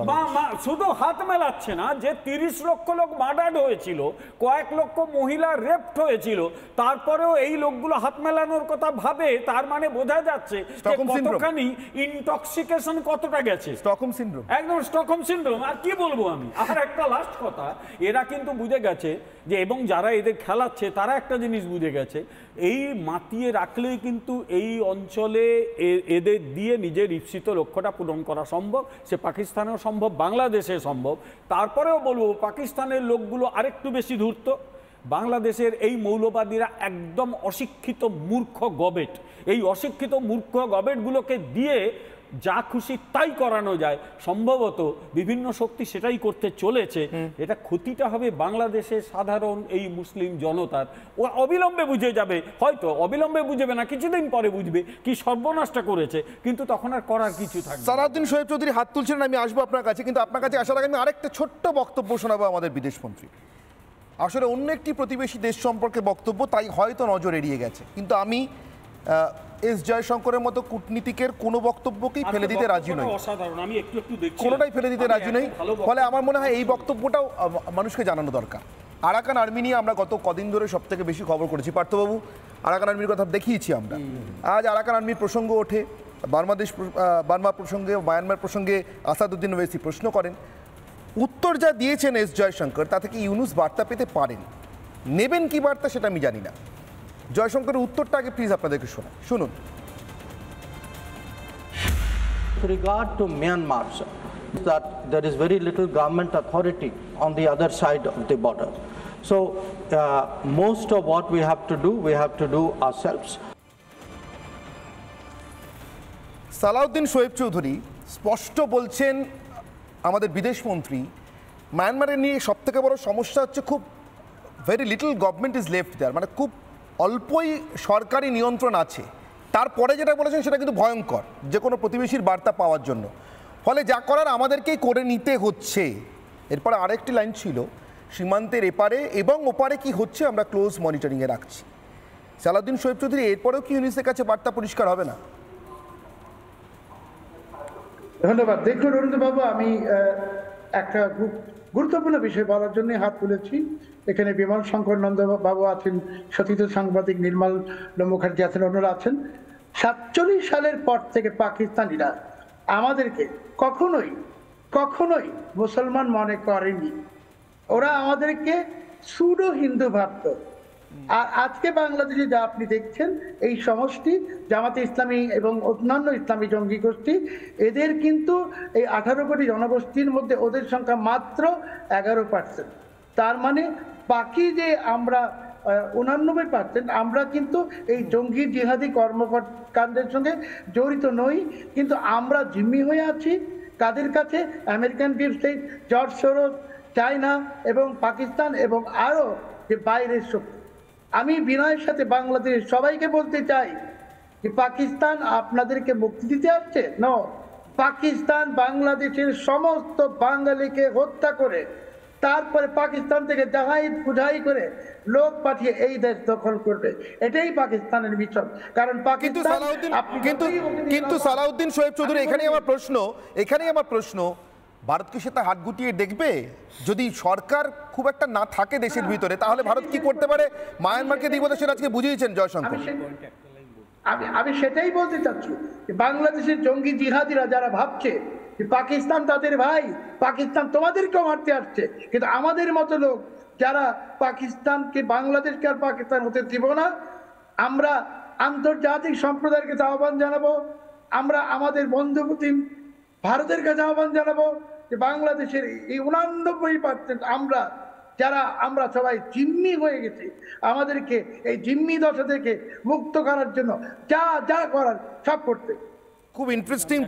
শুধু হাত মেলাচ্ছে না, যে 30 লক্ষ লোক মার্ডার্ড হয়েছিল, কয়েক লক্ষ মহিলা রেপড হয়েছিল, তারপরেও এই লোকগুলো হাত মেলানোর কথা ভাবে। তার মানে বোঝা যাচ্ছে কতখানি ইনটক্সিকেশন কতটা গেছে। স্টকহোম সিনড্রোম, একদম স্টকহোম সিনড্রোম। আর কি বলবো আমি। আর একটা লাস্ট কথা, এরা কিন্তু বুঝে গেছে যে, এবং যারা এদের খেলাচ্ছে তারা একটা জিনিস বুঝে গেছে, এই মাতিয়ে রাখলেই কিন্তু এই অঞ্চলে এদের দিয়ে নিজের ঈপ্সিত লক্ষ্যটা পূরণ করা সম্ভব। সে পাকিস্তানেও সম্ভব, বাংলাদেশে সম্ভব। তারপরেও বলবো, পাকিস্তানের লোকগুলো আরেকটু বেশি ধূর্ত। বাংলাদেশের এই মৌলবাদীরা একদম অশিক্ষিত মূর্খ গবেট। এই অশিক্ষিত মূর্খ গবেটগুলোকে দিয়ে যা খুশি তাই করানো যায়, সম্ভবত বিভিন্ন শক্তি সেটাই করতে চলেছে। এটা ক্ষতিটা হবে বাংলাদেশের সাধারণ এই মুসলিম জনতার। ও অবিলম্বে বুঝে যাবে, হয়তো অবিলম্বে বুঝবে না, কিছুদিন পরে বুঝবে কি সর্বনাশটা করেছে, কিন্তু তখন আর করার কিছু থাকবে। সালাউদ্দিন শোয়েব চৌধুরী হাত তুলছিলেন, আমি আসবো আপনার কাছে, কিন্তু আপনার কাছে আসার আগে আমি আরেকটা ছোট্ট বক্তব্য শোনাবো আমাদের বিদেশমন্ত্রী। আসলে অন্য একটি প্রতিবেশী দেশ সম্পর্কে বক্তব্য, তাই হয়তো নজর এড়িয়ে গেছে, কিন্তু আমি এস জয়শঙ্করের মতো কূটনীতিকের কোনো বক্তব্যকেই ফেলে দিতে রাজি নয়, অসাধারণ, আমি একটু দেখছি কোনোটাই ফেলে দিতে রাজি নই। ফলে আমার মনে হয় এই বক্তব্যটাও মানুষকে জানানো দরকার। আরাকান আর্মি নিয়ে আমরা গত কদিন ধরে সব থেকে বেশি খবর করেছি পার্থবাবু, আরাকান আর্মির কথা দেখিয়েছি আমরা। আজ আরাকান আর্মির প্রসঙ্গ ওঠে, বার্মা প্রসঙ্গে, মায়ানমার প্রসঙ্গে আসাদুদ্দিন ওয়েসি প্রশ্ন করেন। উত্তর যা দিয়েছেন এস জয়শঙ্কর তা থেকে ইউনুস বার্তা পেতে পারেন, নেবেন কি বার্তা সেটা আমি জানি না। জয়শঙ্করের উত্তরটা আগে প্লিজ আপনাদেরকে শুনুন। With regard to Myanmar, sir, that there is very little government authority on the other side of the border. So most of what we have to do ourselves. Salauddin Shoaib Chowdhury স্পষ্ট বলছেন, আমাদের বিদেশমন্ত্রী, মায়ানমারের নিয়ে সবথেকে বড় সমস্যা হচ্ছে খুব very little government is left there, মানে খুব অল্পই সরকারি নিয়ন্ত্রণ আছে। তারপরে যেটা বলেছেন সেটা কিন্তু ভয়ঙ্কর, যে কোনো প্রতিবেশীর বার্তা পাওয়ার জন্য। ফলে যা করার আমাদেরকেই করে নিতে হচ্ছে। এরপরে আরেকটি লাইন ছিল, সীমান্তের এপারে এবং ওপারে কি হচ্ছে আমরা ক্লোজ মনিটরিংয়ে রাখছি। সালাউদ্দিন শোয়েব চৌধুরী, এরপরেও কি ইউনিসের কাছে বার্তা পরিষ্কার হবে না? ধন্যবাদ। দেখুন অরুণবাবু, আমি একটা গুরুত্বপূর্ণ বিষয় বলার জন্য হাত তুলেছি। এখানে বিমল শঙ্কর নন্দ বাবু আছেন, সতীর্থ সাংবাদিক নির্মল মুখার্জি আছেন, অন্যরা আছেন। 47 সালের পর থেকে পাকিস্তানিরা আমাদেরকে কখনোই মুসলমান মনে করেনি। ওরা আমাদেরকে সুডো হিন্দু ভাবত। আর আজকে বাংলাদেশে যা আপনি দেখছেন, এই সমষ্টি জামাতে ইসলামী এবং অন্যান্য ইসলামী জঙ্গি গোষ্ঠী, এদের কিন্তু এই 18 কোটি জনগোষ্ঠীর মধ্যে ওদের সংখ্যা মাত্র 11%। তার মানে বাকি যে আমরা 89% আমরা কিন্তু এই জঙ্গি জিহাদি কর্মকাণ্ডের সঙ্গে জড়িত নই, কিন্তু আমরা জিম্মি হয়ে আছি কাদের কাছে? American deep state, George Soros, China এবং পাকিস্তান এবং আরও যে বাইরের শক্তি। আমি বিনয়ের সাথে বাংলাদেশের সবাইকে বলতে চাই যে পাকিস্তান আপনাদেরকে মুক্তি দিতে আসছে? ন, পাকিস্তান বাংলাদেশের সমস্ত বাঙালিকে হত্যা করে তারপরে পাকিস্তান থেকে বুঝাই করে লোক পাঠিয়ে এই দেশ দখল করবে, এটাই পাকিস্তানের মিশন। কারণ পাকিস্তান কিন্তু সালাউদ্দিন শোয়েব চৌধুরী, এখানেই আমার প্রশ্ন, ভারত কি সেটা হাত গুটিয়ে দেখবে? যদি সরকার খুব একটা না থাকে দেশের ভিতরে, তাহলে ভারত কি করতে পারে? মায়ানমারকে দিব সেটা আজকে বুঝিয়েছেন জয়শঙ্কর। আমি সেটাই বলতে চাচ্ছি, বাংলাদেশের জঙ্গি জিহাদিরা যারা ভাবছে যে পাকিস্তান তাদের ভাই, পাকিস্তান তোমাদেরকেও মারতে আসছে, কিন্তু আমাদের মতো লোক যারা পাকিস্তানকে, বাংলাদেশকে আর পাকিস্তান হতে দিব না। আমরা আন্তর্জাতিক সম্প্রদায়ের কাছে আহ্বান জানাবো, আমরা আমাদের বন্ধুপ্রতিম ভারতের কাছে আহ্বান জানাবো যে বাংলাদেশের এই 89% আমরা সবাই জিম্মি হয়ে গেছি, আমাদেরকে এই জিম্মি দশা থেকে মুক্ত করার জন্য যা করার সব করতে। খুব ইন্টারেস্টিং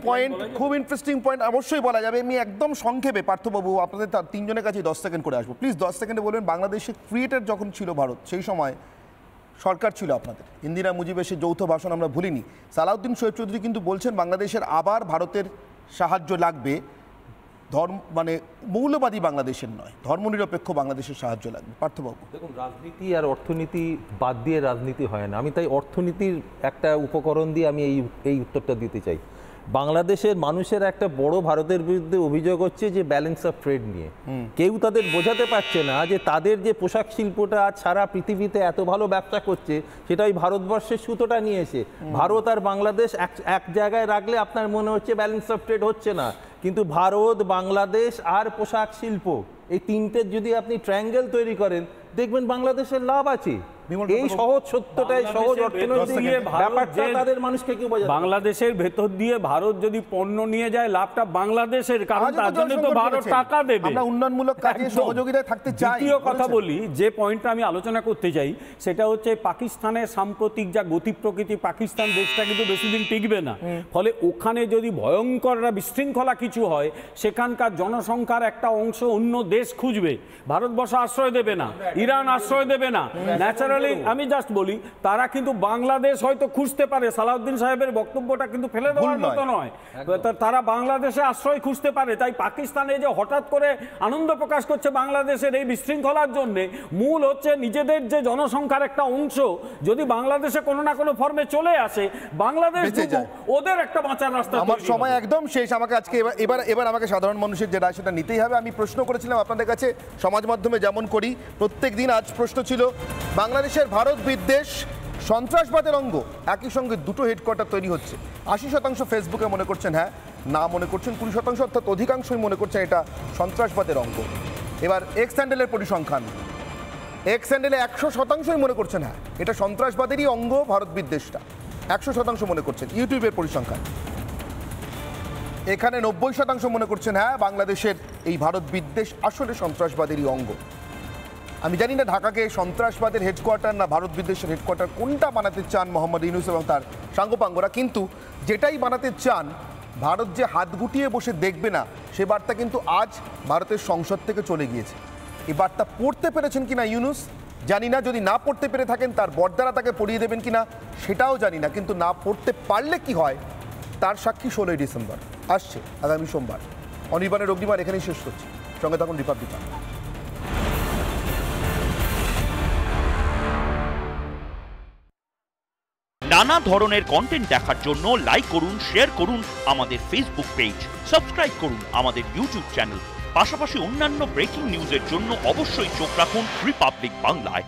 পয়েন্ট অবশ্যই বলা যাবে। আমি একদম সংক্ষেপে পার্থবাবু আপনাদের তিনজনের কাছে 10 সেকেন্ড করে আসবো, প্লিজ 10 সেকেন্ডে বলবেন। বাংলাদেশের ক্রিয়েটার যখন ছিল ভারত, সেই সময় সরকার ছিল আপনাদের, ইন্দিরা মুজিবের সে যৌথ ভাষণ আমরা ভুলিনি। সালাউদ্দিন শোয়েব চৌধুরী কিন্তু বলছেন বাংলাদেশের আবার ভারতের সাহায্য লাগবে, মানে মৌলবাদী বাংলাদেশের নয়, ধর্মনিরপেক্ষ বাংলাদেশের সাহায্য লাগবে। পার্থবাবু, দেখুন, রাজনীতি আর অর্থনীতি বাদ দিয়ে রাজনীতি হয় না। আমি তাই অর্থনীতির একটা উপকরণ দিয়ে আমি এই উত্তরটা দিতে চাই। বাংলাদেশের মানুষের একটা বড় ভারতের বিরুদ্ধে অভিযোগ হচ্ছে যে ব্যালেন্স অফ ট্রেড নিয়ে। কেউ তাদের বোঝাতে পারছে না যে তাদের যে পোশাক শিল্পটা আজ সারা পৃথিবীতে এত ভালো ব্যবসা করছে, সেটা ওই ভারতবর্ষের সুতোটা নিয়ে এসে ভারত আর বাংলাদেশ এক জায়গায় রাখলে আপনার মনে হচ্ছে ব্যালেন্স অফ ট্রেড হচ্ছে না, কিন্তু ভারত, বাংলাদেশ আর পোশাক শিল্প, এই তিনটের যদি আপনি ট্রায়াঙ্গেল তৈরি করেন, দেখবেন বাংলাদেশের লাভ আছে। এই সহজ সত্যটাই, সহজ অর্থনৈতিক ব্যাপারটা তাদের মানুষকে কি বোঝাবে? বাংলাদেশের ভেতর দিয়ে ভারত যদি পণ্য নিয়ে যায়, লাভটা বাংলাদেশের, কারণ তার জন্য তো ভারত টাকা দেবে। আমরা উন্নয়নমূলক কাজে সহযোগিতায় থাকতে চাই। দ্বিতীয় কথা বলি, যে পয়েন্টটা আমি আলোচনা করতে চাই, সেটা হচ্ছে পাকিস্তানের সাম্প্রতিক যা গতি প্রকৃতি, পাকিস্তান দেশটা কিন্তু বেশি দিন টিকবে না। ফলে ওখানে যদি ভয়ঙ্কর বিশৃঙ্খলা কিছু হয়, সেখানকার জনসংখ্যার একটা অংশ অন্য দেশ খুঁজবে, ভারতবর্ষ আশ্রয় দেবে না, ইরান আশ্রয় দেবে না, ন্যাচারাল জেনারেলি আমি জাস্ট বলি তারা কিন্তু বাংলাদেশ হয়তো খুঁজতে পারে, সালাউদ্দিন সাহেবের বক্তব্যটা কিন্তু ফেলে দেওয়ার মতো নয়, তারা বাংলাদেশে আশ্রয় খুঁজতে পারে। তাই পাকিস্তানে যে হঠাৎ করে আনন্দ প্রকাশ করছে বাংলাদেশের এই বিশৃঙ্খলার জন্য, মূল হচ্ছে নিজেদের যে জনসংখ্যার একটা অংশ যদি বাংলাদেশে কোনো না কোনো ফর্মে চলে আসে, বাংলাদেশ ওদের একটা বাঁচার রাস্তা। আমার সময় একদম শেষ। আমাকে আজকে এবার আমাকে সাধারণ মানুষের যেটা সেটা নিতেই হবে। আমি প্রশ্ন করেছিলাম আপনাদের কাছে সমাজ মাধ্যমে যেমন করি প্রত্যেক দিন, আজ প্রশ্ন ছিল বাংলাদেশের ভারত বিদ্বেষ সন্ত্রাসবাদের অঙ্গ। একই সঙ্গে দুটো হেডকোয়ার্টার তৈরি হচ্ছে। 80% ফেসবুকে মনে করছেন হ্যাঁ, না মনে করছেন 20% অর্থাৎ অধিকাংশই মনে করছেন এটা সন্ত্রাসবাদের অঙ্গ। এবার এক্স হ্যান্ডেলের পরিসংখ্যান, এক্স হ্যান্ডেলে 100% মনে করছেন হ্যাঁ এটা সন্ত্রাসবাদেরই অঙ্গ ভারত বিদ্বেষটা, 100% মনে করছেন। ইউটিউবের পরিসংখ্যান এখানে 90% মনে করছেন হ্যাঁ বাংলাদেশের এই ভারত বিদ্বেষ আসলে সন্ত্রাসবাদেরই অঙ্গ। আমি জানি না ঢাকাকে সন্ত্রাসবাদের হেডকোয়ার্টার না ভারত বিদ্বেষের হেডকোয়ার্টার কোনটা বানাতে চান মোহাম্মদ ইউনূস এবং তার সাঙ্গপাঙ্গরা, কিন্তু যেটাই বানাতে চান ভারত যে হাত গুটিয়ে বসে দেখবে না সে বার্তা কিন্তু আজ ভারতের সংসদ থেকে চলে গিয়েছে। এই বার্তা পড়তে পেরেছেন কিনা ইউনূস জানি না, যদি না পড়তে পেরে থাকেন তার বড়দারা তাকে পড়িয়ে দেবেন কিনা সেটাও জানি না, কিন্তু না পড়তে পারলে কি হয় তার সাক্ষী 16ই ডিসেম্বর আসছে আগামী সোমবার। অনির্বাণের অগ্নিবার এখানেই শেষ করছি, সঙ্গে থাকুন রিপাবলিক বাংলা। নানা ধরনের কন্টেন্ট দেখার জন্য লাইক করুন, শেয়ার করুন আমাদের ফেসবুক পেজ, সাবস্ক্রাইব করুন আমাদের ইউটিউব চ্যানেল। পাশাপাশি অন্যান্য ব্রেকিং নিউজের জন্য অবশ্যই চোখ রাখুন রিপাবলিক বাংলায়।